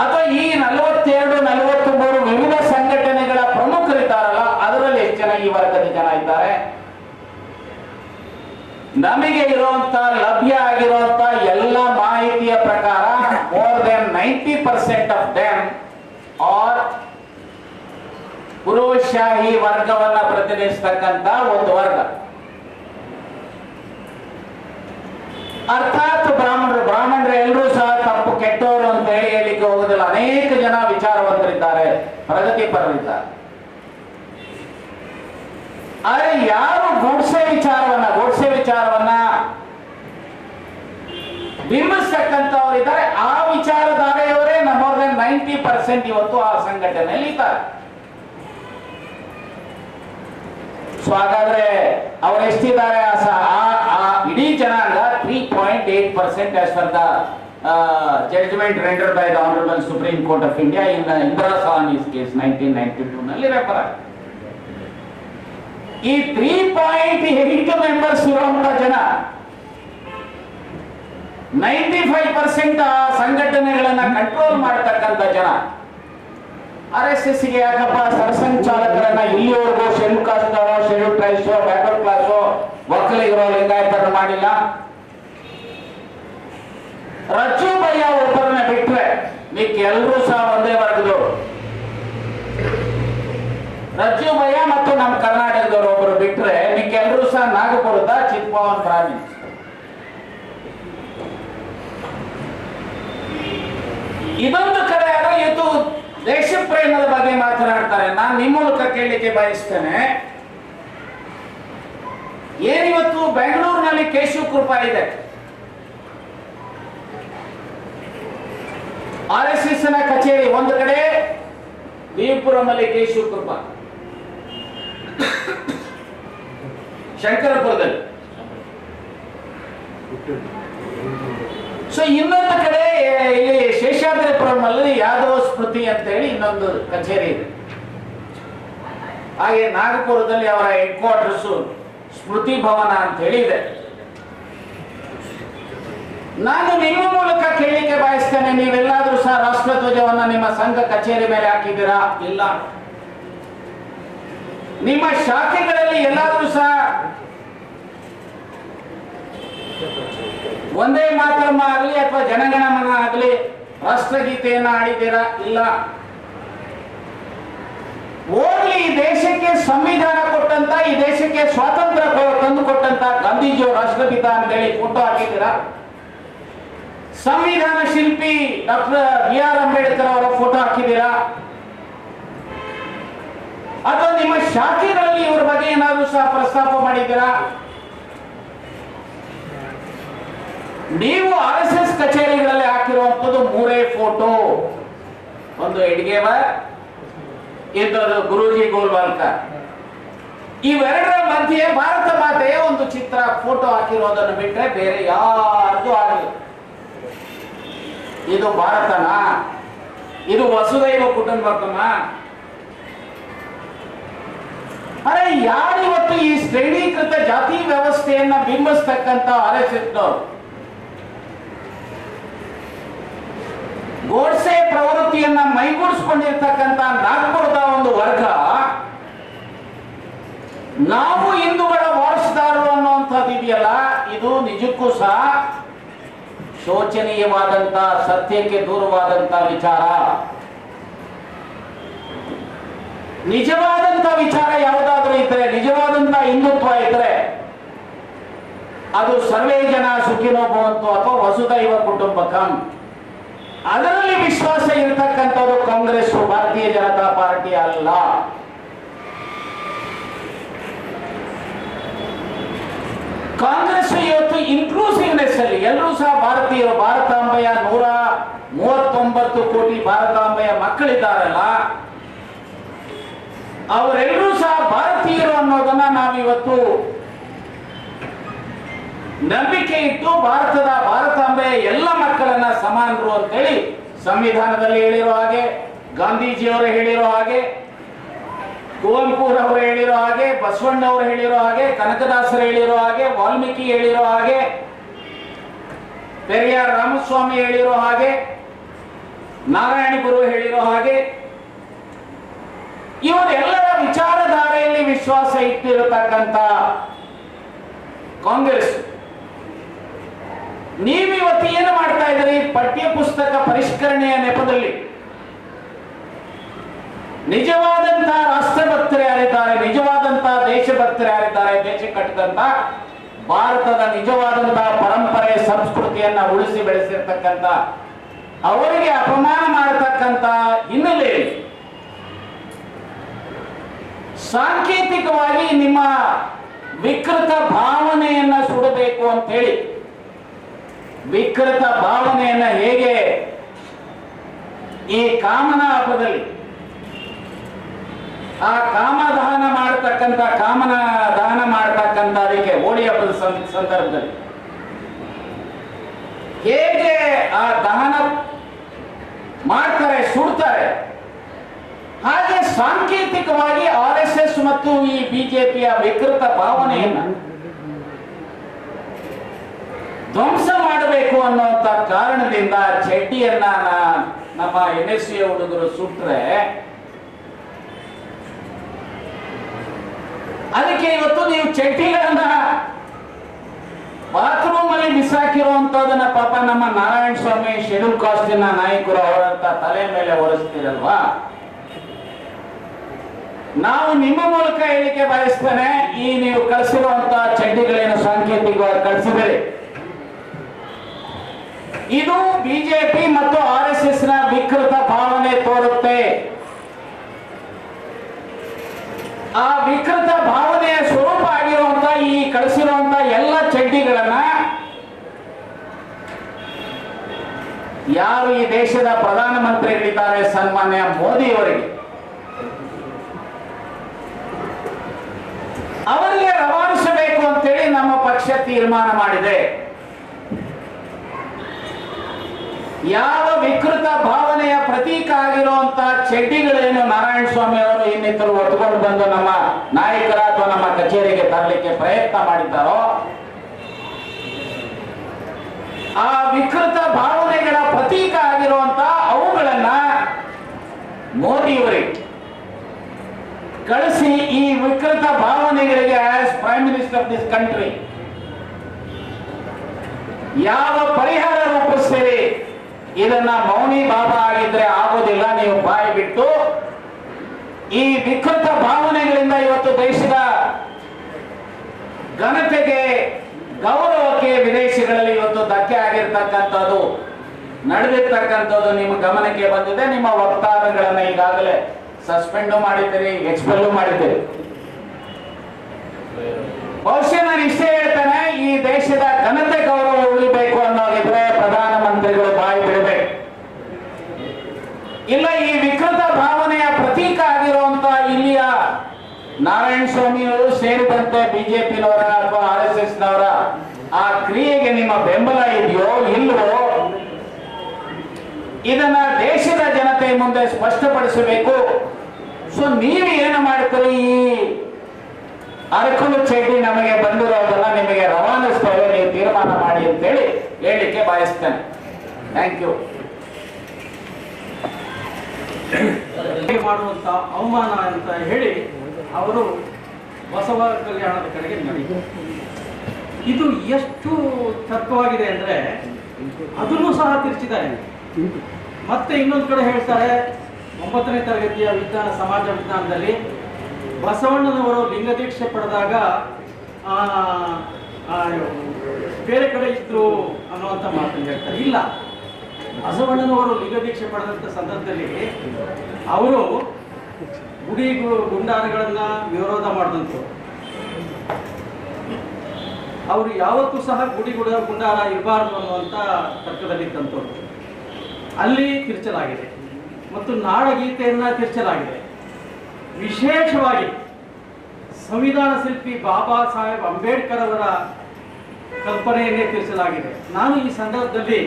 ಅಥವಾ ಈ 42-43 ವಿವಿಧ ಸಂಘಟನೆಗಳ ಪ್ರಮುಖರಿದ್ದಾರಲ್ಲ, ಅದರಲ್ಲಿ ಎಷ್ಟು ಜನ ಈ ವರ್ಗದ ಜನ ಇದ್ದಾರೆ. ನಮಗೆ ಇರುವಂತ ಲಭ್ಯ ಆಗಿರುವಂತ ಎಲ್ಲ ಮಾಹಿತಿಯ ಪ್ರಕಾರ more than 90% of them are ಪುರೋಶಾಹಿ ವರ್ಗವನ್ನ ಪ್ರತಿನಿಧಿಸತಕ್ಕಂತ ಒಂದು ವರ್ಗ. ಅರ್ಥಾತ್ ಬ್ರಾಹ್ಮಣರು ಎಲ್ಲರೂ ಸಹ ತಪ್ಪು ಕೆಟ್ಟವರು ಅಂತ ಹೇಳಿಕ್ಕೆ ಹೋಗೋದಿಲ್ಲ. ಅನೇಕ ಜನ ವಿಚಾರವಂತರಿದ್ದಾರೆ, ಪ್ರಗತಿಪರರಿದ್ದಾರೆ. ಆದರೆ ಯಾರು ಗೋಡ್ಸೆ ವಿಚಾರವನ್ನ ಬಿಂಬಿಸ್ತಕ್ಕಂಥವ್ರು ಇದ್ದಾರೆ, ಆ ವಿಚಾರಧಾರೆಯವರೇ more than 90% ಇವತ್ತು ಆ ಸಂಘಟನೆಯಲ್ಲಿ ಇದ್ದಾರೆ. ಸೊ ಹಾಗಾದ್ರೆ ಅವರು ಎಷ್ಟಿದ್ದಾರೆ? ಇಡೀ ಜನಾಂಗ 3.8% as per the judgment rendered by the Honorable Supreme Court of India in the Indira Sawani's case 1992 ನಲ್ಲಿ ರೆಫರ್ ಆಗಿದೆ. ಈ 3.8 ಮೆಂಬರ್ಸ್ ಇರುವಂತ ಜನ 95% ಆ ಸಂಘಟನೆಗಳನ್ನ ಕಂಟ್ರೋಲ್ ಮಾಡತಕ್ಕಂತ ಜನ. RSSಗೆ ಯಾಕಪ್ಪ ಸರ್ಸಂಚಾಲಕರನ್ನ ಇಲ್ಲಿವರೆಗೂ schedule caste, schedule tribes, backward class, ಒಕ್ಕಲಿಗರು, ಲಿಂಗಾಯತರು ಮಾಡಿಲ್ಲ? ರಜ್ಜು ಭಯ್ಯ ಒಬ್ಬರನ್ನ ಬಿಟ್ರೆ ಮಿಕ್ಕ ಎಲ್ಲರೂ ಸಹ ಒಂದೇ ವರ್ಗದವರು. ರಜ್ಜು ಭಯ್ಯ ಮತ್ತು ನಮ್ಮ ಕರ್ನಾಟಕದವರು ಒಬ್ಬರು ಬಿಟ್ರೆ ಮಿಕ್ಕ ಎಲ್ಲರೂ ಸಹ ನಾಗಪುರದ ಚಿತ್ಪಾವನ್ ಬ್ರಾಹ್ಮಿನ್ಸ್. ಇದೊಂದು ಕಡೆ ಇವತ್ತು ದೇಶ ಪ್ರೇಮದ ಬಗ್ಗೆ ಮಾತನಾಡ್ತಾರೆ. ನಾನು ನಿಮ್ಮ ಮೂಲಕ ಕೇಳಲಿಕ್ಕೆ ಬಯಸ್ತೇನೆ, ಏನಿವತ್ತು ಬೆಂಗಳೂರಿನಲ್ಲಿ ಕೇಶವ ಕೃಪಾ ಇದೆ, RSSನ ಕಚೇರಿ ಒಂದು ಕಡೆ, ವಿಪುರಮಲ್ಲಿ ಕೇಶವ ಕೃಪಾ, ಶಂಕರಪುರದಲ್ಲಿ. ಸೊ ಇನ್ನೊಂದು ಕಡೆ ಇಲ್ಲಿ ಶೇಷಾದ್ರಿಪುರಮಲ್ಲಿ ಯಾದವ ಸ್ಮೃತಿ ಅಂತ ಹೇಳಿ ಇನ್ನೊಂದು ಕಚೇರಿ ಇದೆ. ಹಾಗೆ ನಾಗಪುರದಲ್ಲಿ ಅವರ ಹೆಡ್ ಕ್ವಾರ್ಟರ್ಸ್ ಸ್ಮೃತಿ ಭವನ ಅಂತ ಹೇಳಿ ಇದೆ. ನಾನು ನಿಮ್ಮ ಮೂಲಕ ಕೇಳಲಿಕ್ಕೆ ಬಯಸ್ತೇನೆ, ನೀವೆಲ್ಲಾದ್ರೂ ಸಹ ರಾಷ್ಟ್ರಧ್ವಜವನ್ನ ನಿಮ್ಮ ಸಂಘ ಕಚೇರಿ ಮೇಲೆ ಹಾಕಿದ್ದೀರಾ? ಇಲ್ಲ. ನಿಮ್ಮ ಶಾಖೆಗಳಲ್ಲಿ ಎಲ್ಲಾದ್ರೂ ಸಹ ಒಂದೇ ಮಾತರಮ್ಮ ಆಗಲಿ ಅಥವಾ ಜನಗಣಮನ ಆಗಲಿ ರಾಷ್ಟ್ರಗೀತೆಯನ್ನ ಆಡಿದ್ದೀರಾ? ಇಲ್ಲ. ಓನ್ಲಿ ಈ ದೇಶಕ್ಕೆ ಸಂವಿಧಾನ ಕೊಟ್ಟಂತ, ಈ ದೇಶಕ್ಕೆ ಸ್ವಾತಂತ್ರ್ಯ ತಂದು ಕೊಟ್ಟಂತ ಗಾಂಧೀಜಿಯವರು ರಾಷ್ಟ್ರಪಿತ ಅಂತ ಹೇಳಿ ಫೋಟೋ ಹಾಕಿದ್ದೀರಾ? ಸಂವಿಧಾನ ಶಿಲ್ಪಿ ಡಾಕ್ಟರ್ BR ಅಂಬೇಡ್ಕರ್ ಅವರ ಫೋಟೋ ಹಾಕಿದ್ದೀರಾ? ಅಥವಾ ನಿಮ್ಮ ಶಾಖೆಗಳಲ್ಲಿ ಇವರ ಬಗ್ಗೆ ಏನಾದರೂ ಸಹ ಪ್ರಸ್ತಾಪ ಮಾಡಿದ್ದೀರಾ? ನೀವು RSS ಕಚೇರಿಗಳಲ್ಲಿ ಹಾಕಿರುವಂತದ್ದು 3 ಫೋಟೋ. ಒಂದು ಎಡ್ಗೇವರ್, ಇನ್ನೊಂದು ಗುರೂಜಿ ಗೋಲ್ವಾಲ್ಕರ್. ಇವೆರಡರ ಮಧ್ಯೆ ಭಾರತ ಮಾತೆಯ ಒಂದು ಚಿತ್ರ ಫೋಟೋ ಹಾಕಿರೋದನ್ನು ಬಿಟ್ಟರೆ ಬೇರೆ ಯಾರ್ದು ಆಗಿಲ್ಲ. ಇದು ಭಾರತನ? ಇದು ವಸುದೈವ ಕುಟುಂಬಕಮ? ಅರೆ, ಯಾರಿವತ್ತು ಈ ಶ್ರೇಣೀಕೃತ ಜಾತಿ ವ್ಯವಸ್ಥೆಯನ್ನ ಬಿಂಬಿಸ್ತಕ್ಕಂಥ RSSನವರು ಗೋಡ್ಸೆ ಪ್ರವೃತ್ತಿಯನ್ನ ಮೈಗೂಡಿಸಿಕೊಂಡಿರ್ತಕ್ಕಂಥ ನಾಗ್ಪುರದ ಒಂದು ವರ್ಗ ನಾವು ಹಿಂದೂಗಳ ವಾರಸುದಾರರು ಅನ್ನುವಂಥದ್ದು ಇದೆಯಲ್ಲ, ಇದು ನಿಜಕ್ಕೂ ಸಹ ಶೋಚನೀಯವಾದಂತ, ಸತ್ಯಕ್ಕೆ ದೂರವಾದಂತ ವಿಚಾರ. ನಿಜವಾದಂತ ವಿಚಾರ ಯಾವುದಾದ್ರೂ ಇದ್ರೆ, ನಿಜವಾದಂತ ಹಿಂದುತ್ವ ಇದ್ರೆ ಅದು ಸರ್ವೇ ಜನ ಸುಖಿನೋ ಭವಂತು ಅಥವಾ ವಸುದೈವ ಕುಟುಂಬಕಂ. ಅದರಲ್ಲಿ ವಿಶ್ವಾಸ ಇರತಕ್ಕಂಥದ್ದು ಕಾಂಗ್ರೆಸ್, ಭಾರತೀಯ ಜನತಾ ಪಾರ್ಟಿ ಅಲ್ಲ. ಕಾಂಗ್ರೆಸ್ ಇವತ್ತು ಇನ್ಕ್ಲೂಸಿವ್ನೆಸ್ ಅಲ್ಲಿ ಎಲ್ಲರೂ ಸಹ ಭಾರತೀಯರು, ಭಾರತಾಂಬೆಯ 139 ಕೋಟಿ ಭಾರತಾಂಬೆಯ ಮಕ್ಕಳಿದ್ದಾರಲ್ಲ, ಅವರೆಲ್ಲರೂ ಸಹ ಭಾರತೀಯರು ಅನ್ನೋದನ್ನ ನಾವಿವತ್ತು ನಂಬಿಕೆ ಇಟ್ಟು ಭಾರತಾಂಬೆಯ ಎಲ್ಲ ಮಕ್ಕಳನ್ನ ಸಮಾನರು ಅಂತೇಳಿ ಸಂವಿಧಾನದಲ್ಲಿ ಹೇಳಿರೋ ಹಾಗೆ, ಗಾಂಧೀಜಿಯವರು ಹೇಳಿರೋ ಹಾಗೆ, ಕುವೆಂಪುರವರು ಹೇಳಿರೋ ಹಾಗೆ, ಬಸವಣ್ಣವರು ಹೇಳಿರೋ ಹಾಗೆ, ಕನಕದಾಸರು ಹೇಳಿರೋ ಹಾಗೆ, ವಾಲ್ಮೀಕಿ ಹೇಳಿರೋ ಹಾಗೆ, ಪೆರಿಯಾರ್ ರಾಮಸ್ವಾಮಿ ಹೇಳಿರೋ ಹಾಗೆ, ನಾರಾಯಣ ಗುರು ಹೇಳಿರೋ ಹಾಗೆ, ಇವರೆಲ್ಲರ ವಿಚಾರಧಾರೆಯಲ್ಲಿ ವಿಶ್ವಾಸ ಇಟ್ಟಿರತಕ್ಕಂಥ ಕಾಂಗ್ರೆಸ್ ನೀವಿವತ್ತು ಏನು ಮಾಡ್ತಾ ಇದ್ದೀರಿ? ಪಠ್ಯ ಪುಸ್ತಕ ಪರಿಷ್ಕರಣೆಯ ನೆಪದಲ್ಲಿ ನಿಜವಾದಂತ ರಾಷ್ಟ್ರಭಕ್ತರು ಯಾರಿದ್ದಾರೆ, ನಿಜವಾದಂತ ದೇಶಭಕ್ತರು ಯಾರಿದ್ದಾರೆ, ದೇಶ ಕಟ್ಟಿದಂತ ಭಾರತದ ನಿಜವಾದಂತ ಪರಂಪರೆ ಸಂಸ್ಕೃತಿಯನ್ನ ಉಳಿಸಿ ಬೆಳೆಸಿರ್ತಕ್ಕಂಥ ಅವರಿಗೆ ಅಪಮಾನ ಮಾಡತಕ್ಕಂತ ಹಿನ್ನೆಲೆಯಲ್ಲಿ ಸಾಂಕೇತಿಕವಾಗಿ ನಿಮ್ಮ ವಿಕೃತ ಭಾವನೆಯನ್ನ ಸುಡಬೇಕು ಅಂತ ಹೇಳಿ, ವಿಕೃತ ಭಾವನೆಯನ್ನ ಹೇಗೆ ಈ ಕಾಮನ ಹಬ್ಬದಲ್ಲಿ ಆ ಕಾಮನ ದಹನ ಮಾಡತಕ್ಕಂಥ ಅದಕ್ಕೆ ಹೋಳಿ ಹಬ್ಬದ ಸಂದರ್ಭದಲ್ಲಿ ಹೇಗೆ ಆ ದಹನ ಮಾಡ್ತಾರೆ, ಸುಡ್ತಾರೆ, ಹಾಗೆ ಸಾಂಕೇತಿಕವಾಗಿ RSS ಮತ್ತು ಈ ಬಿಜೆಪಿಯ ವಿಕೃತ ಭಾವನೆಯನ್ನ ಧ್ವಂಸ ಮಾಡಬೇಕು ಅನ್ನುವಂತ ಕಾರಣದಿಂದ ಚಡ್ಡಿಯನ್ನ ನಮ್ಮ NSC ಹುಡುಗರು ಸುಟ್ರೆ ಅದಕ್ಕೆ ಇವತ್ತು ನೀವು ಚಡ್ಡಿಗಳನ್ನ ಬಾತ್ರೂಮ್ ಅಲ್ಲಿ ಬಿಸಾಕಿರುವಂತದನ್ನ ಪಾಪ ನಮ್ಮ ನಾರಾಯಣ ಸ್ವಾಮಿ ಶೆಡ್ಯೂಲ್ ಕಾಸ್ಟಿನ ನಾಯಕರು ಅವರಂತ ತಲೆ ಮೇಲೆ ಹೊರಿಸ್ತೀರಲ್ವಾ? ನಾವು ನಿಮ್ಮ ಮೂಲಕ ಹೇಳಿಕೆ ಬಯಸ್ತೇನೆ, ಈ ನೀವು ಕಳಿಸಿರುವಂತ ಚಡ್ಡಿಗಳೇನು ಸಾಂಕೇತಿಕವಾಗಿ ಕಳಿಸಿದರೆ ಇದು ಬಿಜೆಪಿ ಮತ್ತು RSS ನ ವಿಕೃತ ಭಾವನೆ ತೋರುತ್ತೆ. ಆ ವಿಕೃತ ಭಾವನೆಯ ಸ್ವರೂಪ ಆಗಿರುವಂತ ಈ ಕಳಿಸಿರುವಂತ ಎಲ್ಲ ಚಡ್ಡಿಗಳನ್ನ ಯಾರು ಈ ದೇಶದ ಪ್ರಧಾನಮಂತ್ರಿಗಳಿದ್ದಾರೆ ಸನ್ಮಾನ್ಯ ಮೋದಿಯವರಿಗೆ, ಅವರಿಗೆ ರವಾನಿಸಬೇಕು ಅಂತೇಳಿ ನಮ್ಮ ಪಕ್ಷ ತೀರ್ಮಾನ ಮಾಡಿದೆ. ಯಾವ ವಿಕೃತ ಭಾವನೆಯ ಪ್ರತೀಕ ಆಗಿರುವಂತ ಚಡ್ಡಿಗಳೇನು ನಾರಾಯಣ ಸ್ವಾಮಿ ಅವರು ಇನ್ನಿತರು ಹೊತ್ತುಕೊಂಡು ಬಂದು ನಮ್ಮ ನಾಯಕರ ಅಥವಾ ನಮ್ಮ ಕಚೇರಿಗೆ ತರಲಿಕ್ಕೆ ಪ್ರಯತ್ನ ಮಾಡಿದ್ದಾರೋ ಆ ವಿಕೃತ ಭಾವನೆಗಳ ಪ್ರತೀಕ ಆಗಿರುವಂತ ಅವುಗಳನ್ನ ಮೋದಿಯವರಿಗೆ ಕಳಿಸಿ ಈ ವಿಕೃತ ಭಾವನೆಗಳಿಗೆ as prime minister of this country ಯಾವ ಪರಿಹಾರ ರೂಪಿಸ್ತೀರಿ? ಇದನ್ನ ಮೌನಿ ಬಾಬಾ ಆಗಿದ್ರೆ ಆಗೋದಿಲ್ಲ. ನೀವು ಬಾಯಿ ಬಿಟ್ಟು ಈ ವಿಕೃತ ಭಾವನೆಗಳಿಂದ ಇವತ್ತು ದೇಶದ ಘನತೆಗೆ, ಗೌರವಕ್ಕೆ ವಿದೇಶಗಳಲ್ಲಿ ಇವತ್ತು ಧಕ್ಕೆ ಆಗಿರ್ತಕ್ಕಂಥದ್ದು ನಡೆದಿರ್ತಕ್ಕಂಥದ್ದು ನಿಮ್ಮ ಗಮನಕ್ಕೆ ಬಂದಿದೆ. ನಿಮ್ಮ ವಕ್ತಾರಗಳನ್ನ ಈಗಾಗಲೇ ಸಸ್ಪೆಂಡ್ ಮಾಡಿದ್ದೀರಿ, ಎಕ್ಸ್ಪೆಲ್ ಮಾಡಿದ್ದೀರಿ. ಬಹುಶಃ ನಾನು ಇಷ್ಟೇ ಹೇಳ್ತೇನೆ, ಈ ದೇಶದ ಘನತೆ ಗೌರವ ಉಳಿಬೇಕು ಅನ್ನೋದಿದ್ರೆ ಪ್ರಧಾನಮಂತ್ರಿಗಳು ಬಾಯಿ ಬಿಡಬೇಕು. ಇಲ್ಲ ಈ ವಿಕೃತ ಭಾವನೆಯ ಪ್ರತೀಕ ಆಗಿರುವಂತ ಇಲ್ಲಿಯ ನಾರಾಯಣ ಸ್ವಾಮಿಯವರು ಸೇರಿದಂತೆ ಬಿಜೆಪಿನವರ ಅಥವಾ RSS ನವರ ಆ ಕ್ರಿಯೆಗೆ ನಿಮ್ಮ ಬೆಂಬಲ ಇದೆಯೋ ಇಲ್ವೋ ಇದನ್ನ ದೇಶದ ಜನತೆ ಮುಂದೆ ಸ್ಪಷ್ಟಪಡಿಸಬೇಕು. ಸೊ ನೀವು ಏನು ಮಾಡ್ತೀರಿ? ಈ ಅರಕಲು ಚಡ್ಡಿ ನಮಗೆ ಬಂದಿರೋದನ್ನ ನಿಮಗೆ ರವಾನಿಸ್ತೇವೆ, ನೀವು ತೀರ್ಮಾನ ಮಾಡಿ ಅಂತೇಳಿ ಹೇಳಲಿಕ್ಕೆ ಬಯಸ್ತೇನೆ. Thank you. ಮಾಡುವಂತ ಅವಮಾನ ಅಂತ ಹೇಳಿ ಅವರು ಬಸವ ಕಲ್ಯಾಣದ ಕಡೆಗೆ ನಡೆಯಿತು. ಇದು ಎಷ್ಟು ತರ್ಕವಾಗಿದೆ ಅಂದ್ರೆ ಅದನ್ನು ಸಹ ತಿರ್ಚಿದ್ದಾರೆ. ಮತ್ತೆ ಇನ್ನೊಂದು ಕಡೆ ಹೇಳ್ತಾರೆ, 9ನೇ ತರಗತಿಯ ವಿಜ್ಞಾನ ಸಮಾಜ ವಿಜ್ಞಾನದಲ್ಲಿ ಬಸವಣ್ಣನವರು ಲಿಂಗ ದೀಕ್ಷೆ ಪಡೆದಾಗ ಬೇರೆ ಕಡೆ ಇದ್ರು ಅನ್ನುವಂಥ ಮಾತನ್ನು ಹೇಳ್ತಾರೆ. ಇಲ್ಲ, ಬಸವಣ್ಣನವರು ಲಿಂಗ ದೀಕ್ಷೆ ಪಡೆದಂಥ ಸಂದರ್ಭದಲ್ಲಿ ಅವರು ಗುಡಿ ಗುಂಡಾರಗಳನ್ನ ವಿರೋಧ ಮಾಡಿದಂಥವ್ರು. ಅವರು ಯಾವತ್ತೂ ಸಹ ಗುಂಡಾರ ಇರಬಾರ್ದು ಅನ್ನುವಂಥ ತರ್ಕದಲ್ಲಿದ್ದಂಥವ್ರು. ಅಲ್ಲಿ ತಿರ್ಚಲಾಗಿದೆ ಮತ್ತು ನಾಡಗೀತೆಯನ್ನ ತಿರ್ಚಲಾಗಿದೆ. ವಿಶೇಷವಾಗಿ ಸಂವಿಧಾನ ಶಿಲ್ಪಿ ಬಾಬಾ ಸಾಹೇಬ್ ಅಂಬೇಡ್ಕರ್ ಅವರ ಕಲ್ಪನೆಯನ್ನೇ ತಿಳಿಸಲಾಗಿದೆ. ನಾನು ಈ ಸಂದರ್ಭದಲ್ಲಿ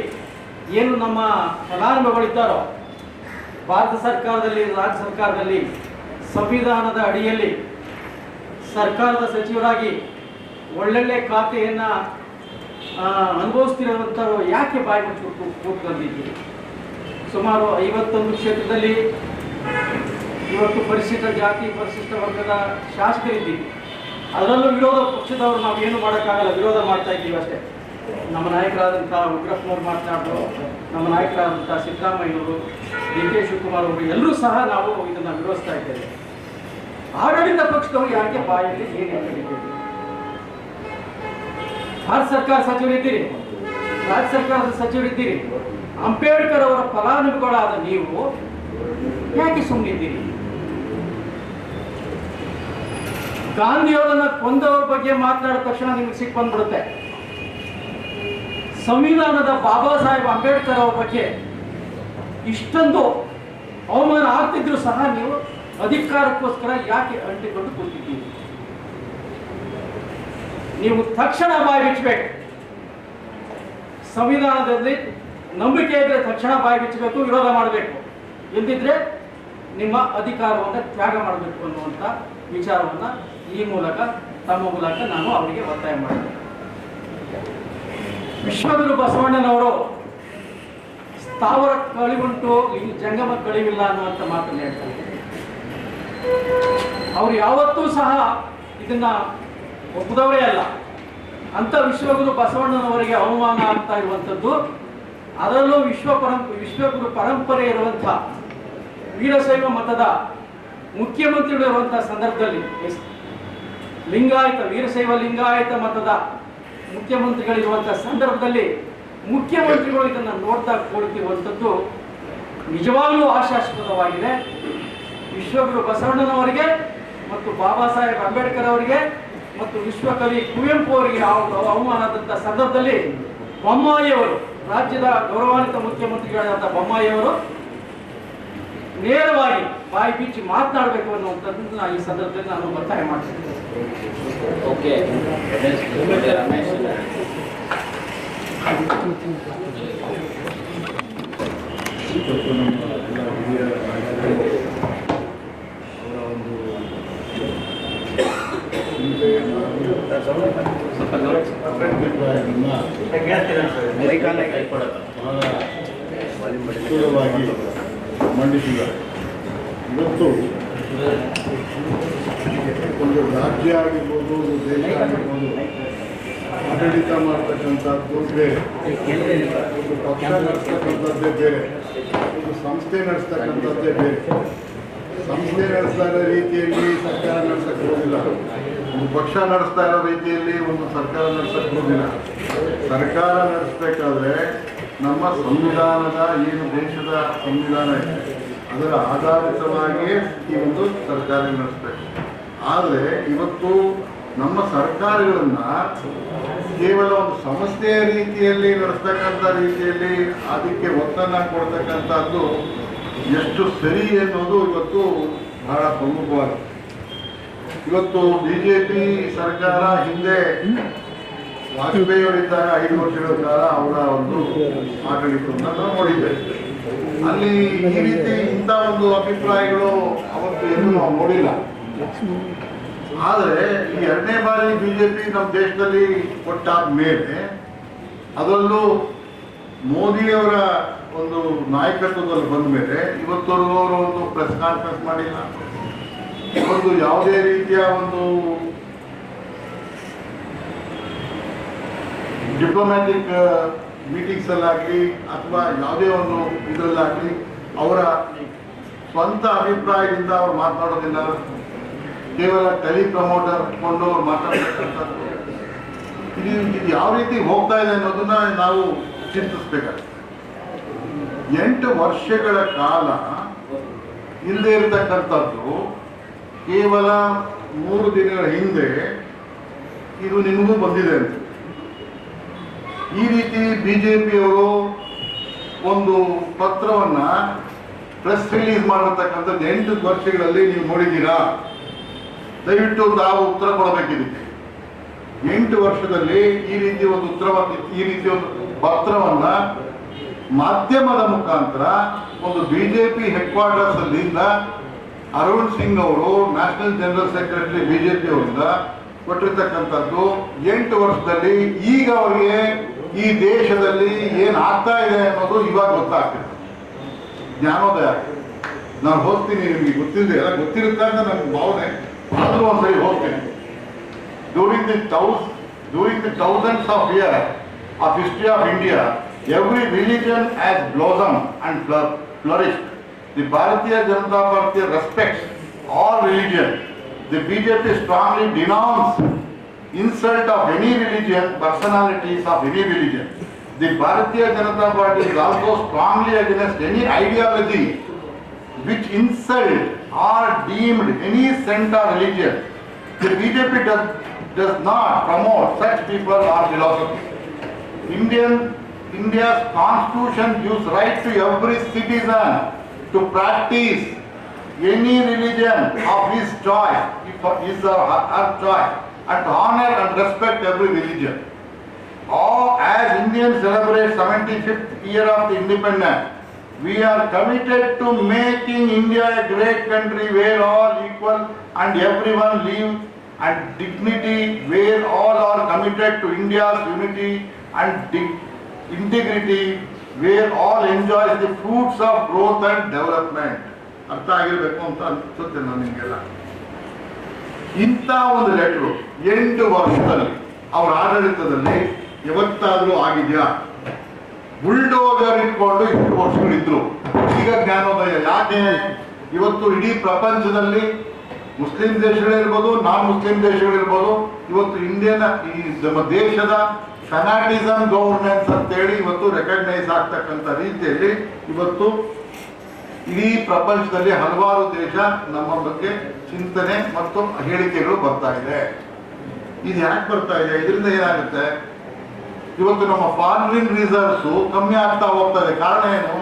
ಏನು ನಮ್ಮ ಫಲಾನುಭವಿಗಳಿದ್ದಾರೋ ಭಾರತ ಸರ್ಕಾರದಲ್ಲಿ, ರಾಜ್ಯ ಸರ್ಕಾರದಲ್ಲಿ ಸಂವಿಧಾನದ ಅಡಿಯಲ್ಲಿ ಸರ್ಕಾರದ ಸಚಿವರಾಗಿ ಒಳ್ಳೊಳ್ಳೆ ಖಾತೆಯನ್ನ ಅನುಭವಿಸ್ತಿರುವಂಥವ್ರು ಯಾಕೆ ಬಾಯಿ ಮುಚ್ಚಿ ಕೂತ್ಕೊಂಡಿದ್ದೀರಿ? ಸುಮಾರು 51 ಕ್ಷೇತ್ರದಲ್ಲಿ ಇವತ್ತು ಪರಿಶಿಷ್ಟ ಜಾತಿ, ಪರಿಶಿಷ್ಟ ವರ್ಗದ ಶಾಸಕರಿದ್ದೀವಿ. ಅದರಲ್ಲೂ ವಿರೋಧ ಪಕ್ಷದವರು ನಾವು ಏನು ಮಾಡೋಕ್ಕಾಗಲ್ಲ, ವಿರೋಧ ಮಾಡ್ತಾ ಇದ್ದೀವಿ ಅಷ್ಟೇ. ನಮ್ಮ ನಾಯಕರಾದಂಥ ಉಗ್ರಪ್ಪನವ್ರು ಮಾತನಾಡಿದ್ರು, ನಮ್ಮ ನಾಯಕರಾದಂಥ ಸಿದ್ದರಾಮಯ್ಯವರು, DK ಶಿವಕುಮಾರ್ ಅವರು ಎಲ್ಲರೂ ಸಹ ನಾವು ಇದನ್ನು ವಿರೋಧಿಸ್ತಾ ಇದ್ದೇವೆ. ಆಡಳಿತ ಪಕ್ಷದವರು ಯಾಕೆ ಬಾಯಲ್ಲಿ ಏನೇನು ಹೇಳಿದ್ದೀರಿ? ಭಾರತ ಸರ್ಕಾರ ಸಚಿವರಿದ್ದೀರಿ, ರಾಜ್ಯ ಸರ್ಕಾರದ ಸಚಿವರಿದ್ದೀರಿ. ಅಂಬೇಡ್ಕರ್ ಅವರ ಫಲಾನುಭವಿಗಳಾದ ನೀವು ಯಾಕೆ ಸುಮ್ಮನಿದ್ದೀರಿ? ಗಾಂಧಿಯವರನ್ನ ಕೊಂದವರ ಬಗ್ಗೆ ಮಾತನಾಡಿದ ತಕ್ಷಣ ನಿಮ್ಗೆ ಸಿಟ್ಟು ಬಂದ್ಬಿಡುತ್ತೆ. ಸಂವಿಧಾನದ ಬಾಬಾ ಸಾಹೇಬ್ ಅಂಬೇಡ್ಕರ್ ಅವರ ಬಗ್ಗೆ ಇಷ್ಟೊಂದು ಅವಮಾನ ಆಗ್ತಿದ್ರು ಸಹ ನೀವು ಅಧಿಕಾರಕ್ಕೋಸ್ಕರ ಯಾಕೆ ಅಂಟಿಕೊಂಡು ಕೂತಿದ್ದೀರಿ? ನೀವು ತಕ್ಷಣ ಬಾಯಿ ಬಿಚ್ಚಬೇಕು. ಸಂವಿಧಾನದಲ್ಲಿ ನಂಬಿಕೆ ಇದ್ರೆ ತಕ್ಷಣ ಬಾಯಿ ಬಿಚ್ಚಬೇಕು, ವಿರೋಧ ಮಾಡಬೇಕು. ಇಲ್ದಿದ್ರೆ ನಿಮ್ಮ ಅಧಿಕಾರವನ್ನು ತ್ಯಾಗ ಮಾಡಬೇಕು ಅನ್ನುವಂಥ ವಿಚಾರವನ್ನು ಈ ಮೂಲಕ, ತಮ್ಮ ಮೂಲಕ ನಾನು ಅವರಿಗೆ ಒತ್ತಾಯ ಮಾಡಿದೆ. ವಿಶ್ವಗುರು ಬಸವಣ್ಣನವರು ಸ್ಥಾವರ ಕಳಿವುಂಟು, ಜಂಗಮ ಕಳಿವಿಲ್ಲ ಅನ್ನುವಂಥ ಮಾತನ್ನು ಹೇಳ್ತಾರೆ. ಅವರು ಯಾವತ್ತೂ ಸಹ ಇದನ್ನ ಒಪ್ಪದವರೇ ಅಲ್ಲ. ಅಂತ ವಿಶ್ವಗುರು ಬಸವಣ್ಣನವರಿಗೆ ಅವಮಾನ ಆಗ್ತಾ ಇರುವಂಥದ್ದು, ಅದರಲ್ಲೂ ವಿಶ್ವಗುರು ಪರಂಪರೆ ಇರುವಂಥ ವೀರಶೈವ ಮತದ ಮುಖ್ಯಮಂತ್ರಿಗಳು ಇರುವಂಥ ಸಂದರ್ಭದಲ್ಲಿ, ವೀರಶೈವ ಲಿಂಗಾಯತ ಮತದ ಮುಖ್ಯಮಂತ್ರಿಗಳಿರುವಂಥ ಸಂದರ್ಭದಲ್ಲಿ ಮುಖ್ಯಮಂತ್ರಿಗಳು ಇದನ್ನು ನೋಡ್ತಾ ಕೂಡುತ್ತಿರುವಂಥದ್ದು ನಿಜವಾಗಲೂ ಆಶಾಸ್ಪದವಾಗಿದೆ. ವಿಶ್ವಗುರು ಬಸವಣ್ಣನವರಿಗೆ ಮತ್ತು ಬಾಬಾ ಸಾಹೇಬ್ ಅಂಬೇಡ್ಕರ್ ಅವರಿಗೆ ಮತ್ತು ವಿಶ್ವಕವಿ ಕುವೆಂಪು ಅವರಿಗೆ ಅವಮಾನದಂಥ ಸಂದರ್ಭದಲ್ಲಿ ಬೊಮ್ಮಾಯಿಯವರು, ರಾಜ್ಯದ ಗೌರವಾನ್ವಿತ ಮುಖ್ಯಮಂತ್ರಿಗಳಾದ ಬೊಮ್ಮಾಯಿಯವರು ನೇರವಾಗಿ ಬಾಯಿ ಬಿಚ್ಚಿ ಮಾತನಾಡಬೇಕು ಅನ್ನುವಂಥದ್ದು ಈ ಸಂದರ್ಭದಲ್ಲಿ ನಾನು ಒತ್ತಾಯ ಮಾಡ್ತೇನೆ. ಓಕೆ, ಅಭಿಪ್ರಾಯವನ್ನು ಬಹಳ ವಿಸ್ತೃತವಾಗಿ ಮಂಡಿಸಿದ್ದಾರೆ. ಇವತ್ತು ಒಂದು ರಾಜ್ಯ ಆಗಿರ್ಬೋದು, ಒಂದು ದೇಶ ಆಗಿರ್ಬೋದು, ಆಡಳಿತ ಮಾಡ್ತಕ್ಕಂಥದ್ದು ಬೇರೆ, ಒಂದು ಪಕ್ಷ ನಡೆಸ್ತಕ್ಕಂಥದ್ದೇ ಬೇರೆ, ಒಂದು ಸಂಸ್ಥೆ ನಡೆಸ್ತಕ್ಕಂಥದ್ದೇ ಬೇರೆ. ಸಂಸ್ಥೆ ನಡೆಸ್ತಾ ಇರೋ ರೀತಿಯಲ್ಲಿ ಸರ್ಕಾರ ನಡೆಸಕ್ಕೆ ಹೋಗಿಲ್ಲ, ಒಂದು ಪಕ್ಷ ನಡೆಸ್ತಾ ಇರೋ ರೀತಿಯಲ್ಲಿ ಒಂದು ಸರ್ಕಾರ ನಡೆಸಕ್ಕೆ ಹೋಗಿಲ್ಲ. ಸರ್ಕಾರ ನಡೆಸಬೇಕಾದ್ರೆ ನಮ್ಮ ಸಂವಿಧಾನದ ಏನು ದೇಶದ ಸಂವಿಧಾನ ಇದೆ ಅದರ ಆಧಾರಿತವಾಗಿ ಈ ಒಂದು ಸರ್ಕಾರ ನಡೆಸಬೇಕು. ಆದರೆ ಇವತ್ತು ನಮ್ಮ ಸರ್ಕಾರಗಳನ್ನ ಕೇವಲ ಒಂದು ಸಂಸ್ಥೆಯ ರೀತಿಯಲ್ಲಿ ನಡೆಸ್ತಕ್ಕಂಥ ರೀತಿಯಲ್ಲಿ ಅದಕ್ಕೆ ಒತ್ತನ್ನು ಕೊಡ್ತಕ್ಕಂಥದ್ದು ಎಷ್ಟು ಸರಿ ಎನ್ನುವುದು ಇವತ್ತು ಬಹಳ ಪ್ರಮುಖವಾಗಿದೆ. ಇವತ್ತು ಬಿಜೆಪಿ ಸರ್ಕಾರ ಹಿಂದೆ ವಾಜಪೇಯಿ ಅವರಿದ್ದಾಗ 5 ವರ್ಷಗಳ ಕಾಲ ಅವರ ಒಂದು ಆಡಳಿತವನ್ನು ನಾವು ನೋಡಿದ್ದೇವೆ. ಅಲ್ಲಿ ಈ ರೀತಿ ಇಂಥ ಒಂದು ಅಭಿಪ್ರಾಯಗಳು ಅವತ್ತು ಎಲ್ಲೂ ನಾವು ನೋಡಿಲ್ಲ. ಆದರೆ ಈ 2ನೇ ಬಾರಿ ಬಿಜೆಪಿ ನಮ್ಮ ದೇಶದಲ್ಲಿ ಕೊಟ್ಟಾದ ಮೇಲೆ, ಅದರಲ್ಲೂ ಮೋದಿಯವರ ಒಂದು ನಾಯಕತ್ವದಲ್ಲಿ ಬಂದ ಮೇಲೆ ಇವತ್ತವರೆಗೂ ಅವರು ಒಂದು ಪ್ರೆಸ್ ಕಾನ್ಫರೆನ್ಸ್ ಮಾಡಿಲ್ಲ, ಒಂದು ಯಾವುದೇ ರೀತಿಯ ಒಂದು ಡಿಪ್ಲೊಮ್ಯಾಟಿಕ್ ಮೀಟಿಂಗ್ಸ್ ಅಲ್ಲಾಗಲಿ ಅಥವಾ ಯಾವುದೇ ಒಂದು ಇದರಲ್ಲಾಗಲಿ ಅವರ ಸ್ವಂತ ಅಭಿಪ್ರಾಯದಿಂದ ಅವ್ರು ಮಾತನಾಡೋದಿಲ್ಲ. ಕೇವಲ ಟೆಲಿ ಪ್ರಮೋಟರ್ ಕೊಂಡು ಅವ್ರು ಮಾತಾಡ್ತಕ್ಕಂಥದ್ದು ಇದು ಯಾವ ರೀತಿ ಹೋಗ್ತಾ ಇದೆ ಅನ್ನೋದನ್ನ ನಾವು ಚಿಂತಿಸ್ಬೇಕಾಗುತ್ತೆ. 8 ವರ್ಷಗಳ ಕಾಲ ಇಲ್ಲದೆ ಇರತಕ್ಕಂಥದ್ದು ಕೇವಲ 3 ದಿನಗಳ ಹಿಂದೆ ಇದು ನಿಮಗೂ ಬಂದಿದೆ ಅಂತ. ಈ ರೀತಿ ಬಿಜೆಪಿಯವರು ಒಂದು ಪತ್ರವನ್ನ ಪ್ರೆಸ್ ರಿಲೀಸ್ ಮಾಡಿರ್ತಕ್ಕಂಥದ್ದು 8 ವರ್ಷಗಳಲ್ಲಿ ನೀವು ನೋಡಿದ್ದೀರಾ? ದಯವಿಟ್ಟು ತಾವು ಉತ್ತರ ಕೊಡಬೇಕಿದೆ. 8 ವರ್ಷದಲ್ಲಿ ಈ ರೀತಿ ಒಂದು ಈ ರೀತಿ ಒಂದು ಪತ್ರವನ್ನ ಮಾಧ್ಯಮದ ಮುಖಾಂತರ ಒಂದು ಬಿಜೆಪಿ ಹೆಡ್ ಕ್ವಾರ್ಟರ್ಸ್ ಅಲ್ಲಿಂದ ಅರುಣ್ ಸಿಂಗ್ ಅವರು ನ್ಯಾಷನಲ್ ಜನರಲ್ ಸೆಕ್ರೆಟರಿ ಬಿಜೆಪಿ ಅವರಿಂದ ಕೊಟ್ಟಿರ್ತಕ್ಕಂಥದ್ದು 8 ವರ್ಷದಲ್ಲಿ ಈಗ ಅವರಿಗೆ ಈ ದೇಶದಲ್ಲಿ ಏನ್ ಆಗ್ತಾ ಇದೆ ಅನ್ನೋದು ಇವಾಗ ಗೊತ್ತಾಗ್ತಿದೆ, ಜ್ಞಾನೋದಯ ಆಗ್ತದೆ. ನಾನು ಹೋಗ್ತೀನಿ, ನಿಮಗೆ ಗೊತ್ತಿದೆ, ಎಲ್ಲ ಗೊತ್ತಿರುತ್ತೆ ಅಂತ ನನ್ನ ಭಾವನೆ, ಆದರೂ ಒಂದ್ಸರಿ ಹೋಗ್ತೀನಿ. During the thousands of years of history of India, every religion has blossomed and flourished. The Bharatiya Janata Party respects all religion. The BJP strongly denounces insult of any religion, personalities of any religion. The Bharatiya Janata Party is also strongly against any ideology which insult or deemed any sect or religion. The BJP does not promote such people or philosophy. India's constitution gives right to every citizen to practice any religion of his choice, his or her choice, and to honor and respect every religion. As Indians celebrate 75th year of the independence, we are committed to making India a great country where all equal and everyone lives and dignity, where all are committed to India's unity and integrity, where all enjoys the fruits of growth and development. ಅರ್ಥ ಆಗಿರ್ಬೇಕು ಅಂತ ಅನ್ಸುತ್ತೆ ನಿಮಗೆಲ್ಲ. ಇಂಥ ಒಂದು ಲೆಟರು 8 ವರ್ಷದಲ್ಲಿ ಅವರ ಆಡಳಿತದಲ್ಲಿ ಯಾವತ್ತಾದ್ರೂ ಆಗಿದೆಯಾ? ಬುಲ್ಡೋಜರ್ ಇಟ್ಕೊಂಡು 2 ವರ್ಷಗಳಿದ್ರು. ಈಗ ಜ್ಞಾನೋದಯ ಯಾಕೆ? ಇವತ್ತು ಇಡೀ ಪ್ರಪಂಚದಲ್ಲಿ ಮುಸ್ಲಿಂ ದೇಶಗಳಿರ್ಬೋದು, ನಾನ್ ಮುಸ್ಲಿಂ ದೇಶಗಳಿರ್ಬೋದು, ಇವತ್ತು ಈ ನಮ್ಮ ದೇಶದ ಫೆನಾಟಿಸಮ್ ಗವರ್ನೆನ್ಸ್ ಅಂತೇಳಿ ಇವತ್ತು ರೆಕಗ್ನೈಸ್ ಆಗ್ತಕ್ಕಂಥ ರೀತಿಯಲ್ಲಿ ಇವತ್ತು ಇಡೀ ಪ್ರಪಂಚದಲ್ಲಿ ಹಲವಾರು ದೇಶ ನಮ್ಮ ಬಗ್ಗೆ ಚಿಂತನೆ ಮತ್ತು ಹೇಳಿಕೆಗಳು ಬರ್ತಾ ಇದೆ. ಇದು ಯಾಕೆ ಬರ್ತಾ ಇದೆ? ಇದರಿಂದ ಏನಾಗುತ್ತೆ? ಇವತ್ತು ನಮ್ಮ ಫಾರಿನ್ ರಿಸರ್ವ್ಸ್ ಕಮ್ಮಿ ಆಗ್ತಾ ಹೋಗ್ತಾ ಇದೆ. ಕಾರಣ ಏನು?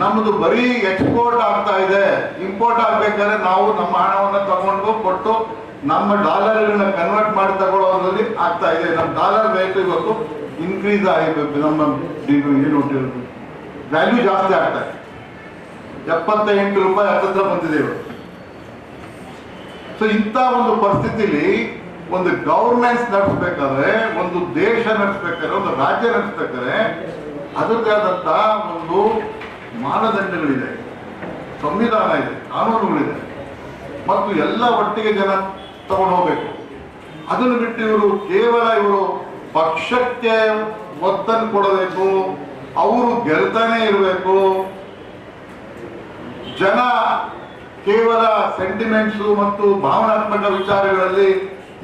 ನಮ್ಮದು ಬರೀ ಎಕ್ಸ್ಪೋರ್ಟ್ ಆಗ್ತಾ ಇದೆ. ಇಂಪೋರ್ಟ್ ಆಗ್ಬೇಕಾದ್ರೆ ನಾವು ನಮ್ಮ ಹಣವನ್ನು ತಗೊಂಡು ಕೊಟ್ಟು ನಮ್ಮ ಡಾಲರ್ಗಳನ್ನ ಕನ್ವರ್ಟ್ ಮಾಡಿ ತಗೊಳ್ಳೋದ್ರಲ್ಲಿ ಆಗ್ತಾ ಇದೆ. ನಮ್ಮ ಡಾಲರ್ ರೇಟ್ ಇವತ್ತು ಇನ್ಕ್ರೀಸ್ ಆಗಿರ್ಬೇಕು, ನಮ್ಮ ಏನು ವ್ಯಾಲ್ಯೂ ಜಾಸ್ತಿ ಆಗ್ತಾ ಇದೆ. 78 ರೂಪಾಯಿ ಹತ್ತಿರ ಬಂದಿದೆ ಇವತ್ತು. ಸೊ ಇಂಥ ಒಂದು ಪರಿಸ್ಥಿತಿಲಿ ಒಂದು ಗವರ್ನೆನ್ಸ್ ನಡೆಸಬೇಕಾದ್ರೆ, ಒಂದು ದೇಶ ನಡೆಸಬೇಕಾದ್ರೆ, ಒಂದು ರಾಜ್ಯ ನಡೆಸಬೇಕಾದ್ರೆ ಅದರದ್ದೇ ಆದಂತ ಒಂದು ಮಾನದಂಡಗಳಿದೆ, ಸಂವಿಧಾನ ಇದೆ, ಕಾನೂನುಗಳಿದೆ ಮತ್ತು ಎಲ್ಲ ಒಟ್ಟಿಗೆ ಜನ ತಗೊಂಡು ಹೋಗ್ಬೇಕು. ಅದನ್ನು ಬಿಟ್ಟು ಇವರು ಪಕ್ಷಕ್ಕೆ ಒತ್ತನ್ನು ಕೊಡಬೇಕು, ಅವರು ಗೆಲ್ತಾನೆ ಇರಬೇಕು, ಜನ ಕೇವಲ ಸೆಂಟಿಮೆಂಟ್ಸು ಮತ್ತು ಭಾವನಾತ್ಮಕ ವಿಚಾರಗಳಲ್ಲಿ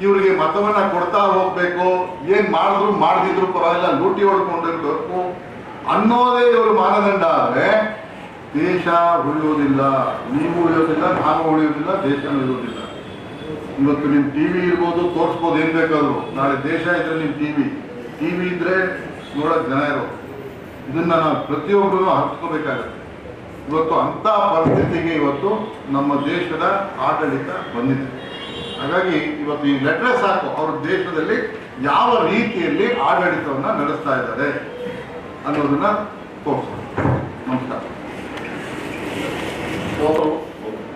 ಇವರಿಗೆ ಮತವನ್ನ ಕೊಡ್ತಾ ಹೋಗ್ಬೇಕು, ಏನ್ ಮಾಡಿದ್ರು ಮಾಡದಿದ್ರು ಪರವಾಗಿಲ್ಲ ಲೂಟಿ ಹೊಡ್ಕೊಂಡಿರ್ಬೇಕು ಅನ್ನೋದೇ ಇವರು ಮಾನದಂಡ ಆದ್ರೆ ದೇಶ ಉಳಿಯೋದಿಲ್ಲ. ನೀವು ಉಳಿಯೋದಿಲ್ಲ, ನಾನು ಉಳಿಯೋದಿಲ್ಲ, ದೇಶ ಉಳಿಯೋದಿಲ್ಲ. ಇವತ್ತು ನಿಮ್ ಟಿವಿ ಇರ್ಬೋದು, ತೋರಿಸ್ಬೋದು ಏನ್ ಬೇಕಾದ್ರು, ನಾಳೆ ದೇಶ ಇದ್ರೆ ನಿಮ್ ಟಿವಿ ಇದ್ರೆ ನೋಡಕ್ ಜನ ಇರೋ, ಇದನ್ನ ನಾವು ಪ್ರತಿಯೊಬ್ಬರು ಹಂಚ್ಕೋಬೇಕಾಗತ್ತೆ. ಇವತ್ತು ಅಂತ ಪರಿಸ್ಥಿತಿಗೆ ಇವತ್ತು ನಮ್ಮ ದೇಶದ ಆಡಳಿತ ಬಂದಿದೆ. ಹಾಗಾಗಿ ಇವತ್ತು ಈ ಲೆಟ್ರೆ ಸಾಕು ಅವ್ರ ದೇಶದಲ್ಲಿ ಯಾವ ರೀತಿಯಲ್ಲಿ ಆಡಳಿತವನ್ನ ನಡೆಸ್ತಾ ಇದ್ದಾರೆ ಅನ್ನೋದನ್ನ ತೋರಿಸ್ತಾರೆ. ನಮಸ್ಕಾರ.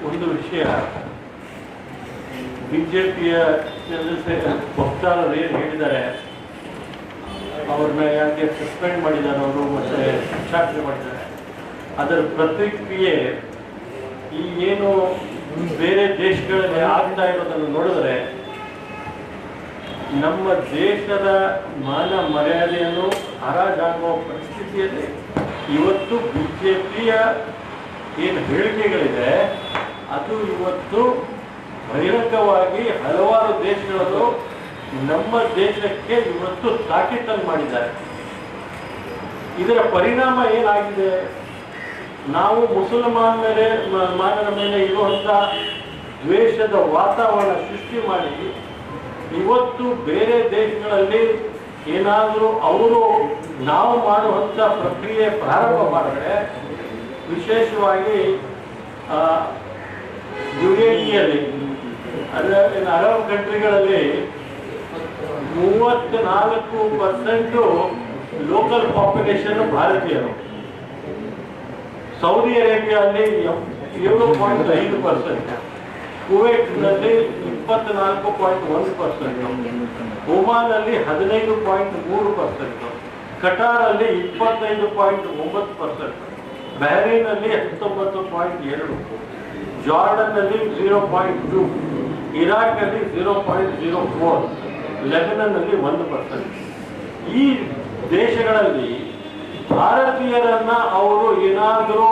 ಒಂದು ವಿಷಯ, ಬಿಜೆಪಿಯ ವಕ್ತಾರರು ಏನು ಹೇಳಿದ್ದಾರೆ, ಅವ್ರನ್ನ ಯಾಕೆ ಸಸ್ಪೆಂಡ್ ಮಾಡಿದ್ದಾರೆ ಅವರು ಮತ್ತೆ ಉಚ್ಚಾಟನೆ ಮಾಡಿದ್ದಾರೆ, ಅದರ ಪ್ರತಿಕ್ರಿಯೆ ಈ ಏನು ಬೇರೆ ದೇಶಗಳಲ್ಲಿ ಆಗ್ತಾ ಇರೋದನ್ನು ನೋಡಿದ್ರೆ ನಮ್ಮ ದೇಶದ ಮಾನ ಮರ್ಯಾದೆಯನ್ನು ಹರಾಜಾಗುವ ಪರಿಸ್ಥಿತಿಯಲ್ಲಿ ಇವತ್ತು ಬಿಜೆಪಿಯ ಏನು ಹೇಳಿಕೆಗಳಿದೆ ಅದು ಇವತ್ತು ಬಹಿರಂಗವಾಗಿ ಹಲವಾರು ದೇಶಗಳು ನಮ್ಮ ದೇಶಕ್ಕೆ ಇವತ್ತು ತಾಕೀತನ್ನು ಮಾಡಿದ್ದಾರೆ. ಇದರ ಪರಿಣಾಮ ಏನಾಗಿದೆ, ನಾವು ಮುಸಲ್ಮಾನರ ಮೇಲೆ ಇರುವಂಥ ದ್ವೇಷದ ವಾತಾವರಣ ಸೃಷ್ಟಿ ಮಾಡಿ ಇವತ್ತು ಬೇರೆ ದೇಶಗಳಲ್ಲಿ ಏನಾದರೂ ಅವರು ನಾವು ಮಾಡುವಂಥ ಪ್ರಕ್ರಿಯೆ ಪ್ರಾರಂಭ ಮಾಡಿದ್ರೆ, ವಿಶೇಷವಾಗಿ UAE-ಯಲ್ಲಿ ಅಂದರೆ ಅರಬ್ ಕಂಟ್ರಿಗಳಲ್ಲಿ 34% ಲೋಕಲ್ ಪಾಪ್ಯುಲೇಷನ್ ಭಾರತೀಯರು, ಸೌದಿ ಅರೇಬಿಯಾದಲ್ಲಿ 7.5%, ಕುವೈಟ್ನಲ್ಲಿ 24.1%, ಒಮಾನಲ್ಲಿ 15.3%, ಕಟಾರಲ್ಲಿ 25.9%, ಬಹ್ರೈನಲ್ಲಿ 19.2%, ಜಾರ್ಡನ್ನಲ್ಲಿ 0.2%, ಇರಾಕ್ನಲ್ಲಿ 0.04%, ಲೆಬನನ್ನಲ್ಲಿ 1%. ಈ ದೇಶಗಳಲ್ಲಿ ಭಾರತೀಯರನ್ನ ಅವರು ಏನಾದರೂ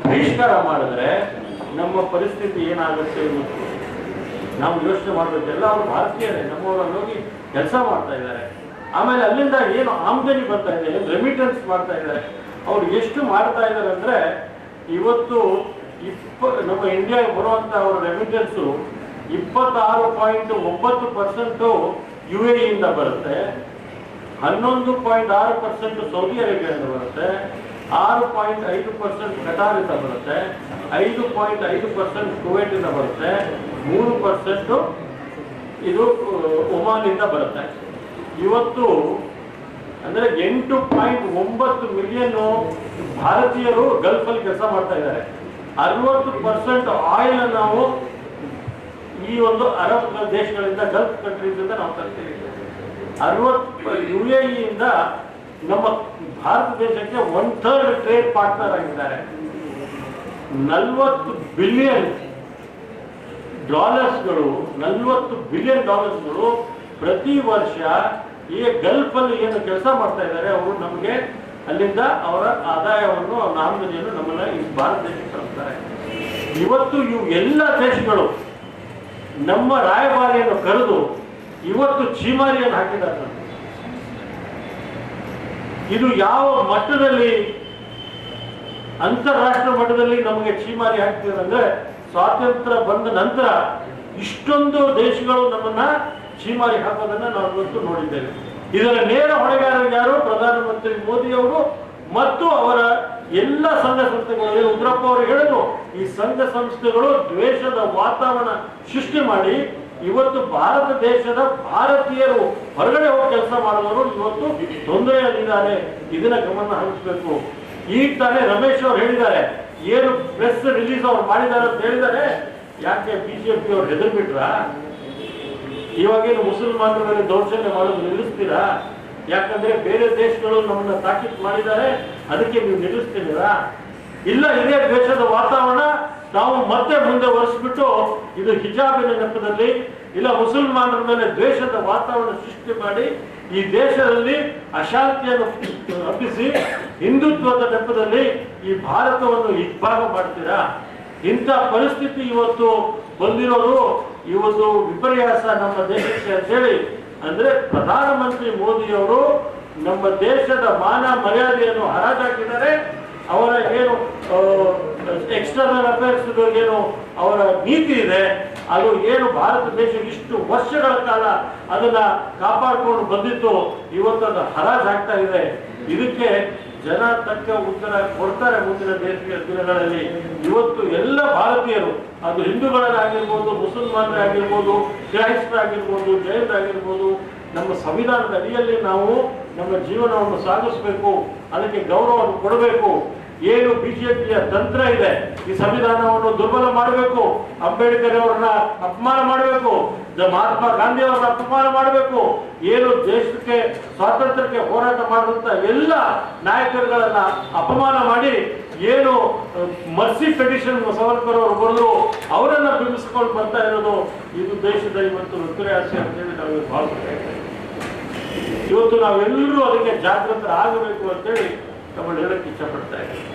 ಬಹಿಷ್ಕಾರ ಮಾಡಿದ್ರೆ ನಮ್ಮ ಪರಿಸ್ಥಿತಿ ಏನಾಗುತ್ತೆ ಇವತ್ತು ನಾವು ಯೋಚನೆ ಮಾಡಬೇಕು. ಎಲ್ಲ ಅವರು ಭಾರತೀಯರೇ, ನಮ್ಮವರಲ್ಲಿ ಹೋಗಿ ಕೆಲಸ ಮಾಡ್ತಾ ಇದ್ದಾರೆ. ಆಮೇಲೆ ಅಲ್ಲಿಂದ ಏನು ಆಮದನಿ ಬರ್ತಾ ಇದೆ, ರೆಮಿಟೆನ್ಸ್ ಮಾಡ್ತಾ ಇದ್ದಾರೆ. ಅವ್ರು ಎಷ್ಟು ಮಾಡ್ತಾ ಇದ್ದಾರೆ ಅಂದರೆ ಇವತ್ತು ನಮ್ಮ ಇಂಡಿಯಾಗೆ ಬರುವಂಥ ಅವರ ರೆಮಿಟೆನ್ಸು 26.9% UAE-ಇಂದ ಬರುತ್ತೆ, 11.6% ಸೌದಿ ಅರೇಬಿಯಾದಿಂದ ಬರುತ್ತೆ, 6.5% ಕಟಾರಿಂದ ಬರುತ್ತೆ, 5.5% ಕುವೈಟಿಂದ ಬರುತ್ತೆ, 3% ಇದು ಒಮಾನಿಂದ ಬರುತ್ತೆ. ಇವತ್ತು ಅಂದರೆ 8.9 ಮಿಲಿಯನ್ ಭಾರತೀಯರು ಗಲ್ಫಲ್ಲಿ ಕೆಲಸ ಮಾಡ್ತಾ ಇದ್ದಾರೆ. 60% ಆಯಿಲ್ ನಾವು ಈ ಒಂದು ಅರಬ್ ದೇಶಗಳಿಂದ, ಗಲ್ಫ್ ಕಂಟ್ರೀಸಿಂದ ನಾವು ತರ್ತೀವಿ. 60 UAE-ಇಂದ ನಮ್ಮ ಭಾರತ ದೇಶಕ್ಕೆ 1/3 ಟ್ರೇಡ್ ಪಾರ್ಟ್ನರ್ ಆಗಿದ್ದಾರೆ. $40 ಬಿಲಿಯನ್ ಪ್ರತಿ ವರ್ಷ ಈ ಗಲ್ಫಲ್ಲಿ ಏನು ಕೆಲಸ ಮಾಡ್ತಾ ಇದ್ದಾರೆ ಅವರು ನಮಗೆ ಅಲ್ಲಿಂದ ಅವರ ಆದಾಯವನ್ನು, ಆಮದನಿಯನ್ನು ನಮ್ಮನ್ನ ಈ ಭಾರತ ದೇಶಕ್ಕೆ ತರ್ತಾರೆ. ಇವತ್ತು ಇವು ಎಲ್ಲ ದೇಶಗಳು ನಮ್ಮ ರಾಯಭಾರಿಯನ್ನು ಕರೆದು ಇವತ್ತು ಚೀಮಾರಿಯನ್ನು ಹಾಕಿದ್ದಾರೆ. ಇದು ಯಾವ ಮಟ್ಟದಲ್ಲಿ, ಅಂತಾರಾಷ್ಟ್ರೀಯ ಮಟ್ಟದಲ್ಲಿ ನಮಗೆ ಚೀಮಾರಿ ಹಾಕ್ತಿದೆ ಅಂದ್ರೆ, ಸ್ವಾತಂತ್ರ್ಯ ಬಂದ ನಂತರ ಇಷ್ಟೊಂದು ದೇಶಗಳು ನಮ್ಮನ್ನ ಚೀಮಾರಿ ಹಾಕೋದನ್ನ ನಾವು ಇವತ್ತು ನೋಡಿದ್ದೇವೆ. ಇದರ ನೇರ ಹೊಣೆಗಾರರು ಯಾರು? ಪ್ರಧಾನಮಂತ್ರಿ ಮೋದಿ ಅವರು ಮತ್ತು ಅವರ ಎಲ್ಲ ಸಂಘ ಸಂಸ್ಥೆಗಳು. ಉಗ್ರಪ್ಪ ಅವರು ಹೇಳಿದ್ರು, ಈ ಸಂಘ ಸಂಸ್ಥೆಗಳು ದ್ವೇಷದ ವಾತಾವರಣ ಸೃಷ್ಟಿ ಮಾಡಿ ಇವತ್ತು ಭಾರತ ದೇಶದ ಭಾರತೀಯರು ಹೊರಗಡೆ ಹೋಗಿ ಕೆಲಸ ಮಾಡಿದವರು ಇವತ್ತು ತೊಂದರೆಯಲ್ಲಿದ್ದಾರೆ. ಇದನ್ನ ಗಮನ ಹರಿಸಬೇಕು. ಈಗ ತಾನೇ ರಮೇಶ್ ಅವರು ಹೇಳಿದ್ದಾರೆ, ಏನು ಪ್ರೆಸ್ ರಿಲೀಸ್ ಅವ್ರು ಮಾಡಿದ್ದಾರೆ ಅಂತ ಹೇಳಿದ್ದಾರೆ. ಯಾಕೆ ಬಿಜೆಪಿ ಅವ್ರು ಹೆದರ್ಬಿಟ್ರ? ಇವಾಗೇನು ಮುಸಲ್ಮಾನರ ಮೇಲೆ ದೌರ್ಜನ್ಯ ಮಾಡೋದು ನಿಲ್ಲಿಸ್ತೀರಾ? ಯಾಕಂದ್ರೆ ಬೇರೆ ದೇಶಗಳು ನಮ್ಮನ್ನ ತಾಕೀತು ಮಾಡಿದ್ದಾರೆ, ಅದಕ್ಕೆ ನೀವು ನಿಲ್ಲಿಸ್ತೀರಾ? ಇಲ್ಲ, ಇದೇ ದ್ವೇಷದ ವಾತಾವರಣ ನಾವು ಮತ್ತೆ ಮುಂದೆ ಒರೆಸ್ಬಿಟ್ಟು ಇದು ಹಿಜಾಬಿನ ನೆಪದಲ್ಲಿ ಇಲ್ಲ ಮುಸಲ್ಮಾನರ ಮೇಲೆ ದ್ವೇಷದ ವಾತಾವರಣ ಸೃಷ್ಟಿ ಮಾಡಿ ಈ ದೇಶದಲ್ಲಿ ಅಶಾಂತಿಯನ್ನು ಹಬ್ಬಿಸಿ ಹಿಂದುತ್ವದ ನೆಪದಲ್ಲಿ ಈ ಭಾರತವನ್ನು ಇಬ್ಬಾಗ ಮಾಡ್ತೀರಾ? ಇಂಥ ಪರಿಸ್ಥಿತಿ ಇವತ್ತು ಬಂದಿರೋದು ಇವತ್ತು ವಿಪರ್ಯಾಸ ನಮ್ಮ ದೇಶಕ್ಕೆ ಅಂತೇಳಿ ಅಂದ್ರೆ ಪ್ರಧಾನಮಂತ್ರಿ ಮೋದಿಯವರು ನಮ್ಮ ದೇಶದ ಮಾನ ಮರ್ಯಾದೆಯನ್ನು ಹರಾಜಾಕಿದ್ದಾರೆ. ಅವರ ಏನು ಎಕ್ಸ್ಟರ್ನಲ್ ಅಫೇರ್ಸ್ ಏನು ಅವರ ನೀತಿ ಇದೆ, ಅದು ಏನು ಭಾರತ ದೇಶ ಇಷ್ಟು ವರ್ಷಗಳ ಕಾಲ ಅದನ್ನ ಕಾಪಾಡಿಕೊಂಡು ಬಂದಿತ್ತು, ಇವತ್ತು ಅದು ಹರಾಜಾಗ್ತಾ ಇದೆ. ಇದಕ್ಕೆ ಜನ ತಕ್ಕ ಉತ್ತರ ಕೊಡ್ತಾರೆ ಮುಂದಿನ ದಿನಗಳಲ್ಲಿ. ಇವತ್ತು ಎಲ್ಲ ಭಾರತೀಯರು, ಅದು ಹಿಂದೂಗಳನ್ನಾಗಿರ್ಬೋದು, ಮುಸಲ್ಮಾನರಾಗಿರ್ಬೋದು, ಕ್ರೈಸ್ತರಾಗಿರ್ಬೋದು, ಜೈನರಾಗಿರ್ಬೋದು, ನಮ್ಮ ಸಂವಿಧಾನದ ಅಡಿಯಲ್ಲಿ ನಾವು ನಮ್ಮ ಜೀವನವನ್ನು ಸಾಗಿಸಬೇಕು, ಅದಕ್ಕೆ ಗೌರವವನ್ನು ಕೊಡಬೇಕು. ಏನು ಬಿಜೆಪಿಯ ತಂತ್ರ ಇದೆ, ಈ ಸಂವಿಧಾನವನ್ನು ದುರ್ಬಲ ಮಾಡಬೇಕು, ಅಂಬೇಡ್ಕರ್ ಅವರನ್ನ ಅಪಮಾನ ಮಾಡಬೇಕು, ಮಹಾತ್ಮ ಗಾಂಧಿ ಅವರನ್ನ ಅಪಮಾನ ಮಾಡಬೇಕು, ಏನು ದೇಶಕ್ಕೆ ಸ್ವಾತಂತ್ರ್ಯಕ್ಕೆ ಹೋರಾಟ ಮಾಡಿದಂತ ಎಲ್ಲ ನಾಯಕರುಗಳನ್ನ ಅಪಮಾನ ಮಾಡಿ ಏನು ಮರ್ಸಿ ಪೆಟಿಷನ್ ಸವರ್ಕರ್ ಅವರು ಬರೆದ್ರು ಅವರನ್ನ ಬಿಂಬಿಸಿಕೊಂಡು ಬರ್ತಾ ಇರೋದು ಇದು ದೇಶದ ಇವತ್ತು ವಿಪರ್ಯಾಸ ಅಂತೇಳಿ ನಾವು ಭಾವಿಸ್ತಾ ಇವತ್ತು ನಾವೆಲ್ಲರೂ ಅದಕ್ಕೆ ಜಾಗೃತರಾಗಬೇಕು ಅಂತೇಳಿ ನಮ್ಮಲ್ಲಿ ಹೇಳಕ್ಕೆ ಇಷ್ಟಪಡ್ತಾ ಇದ್ದೀವಿ.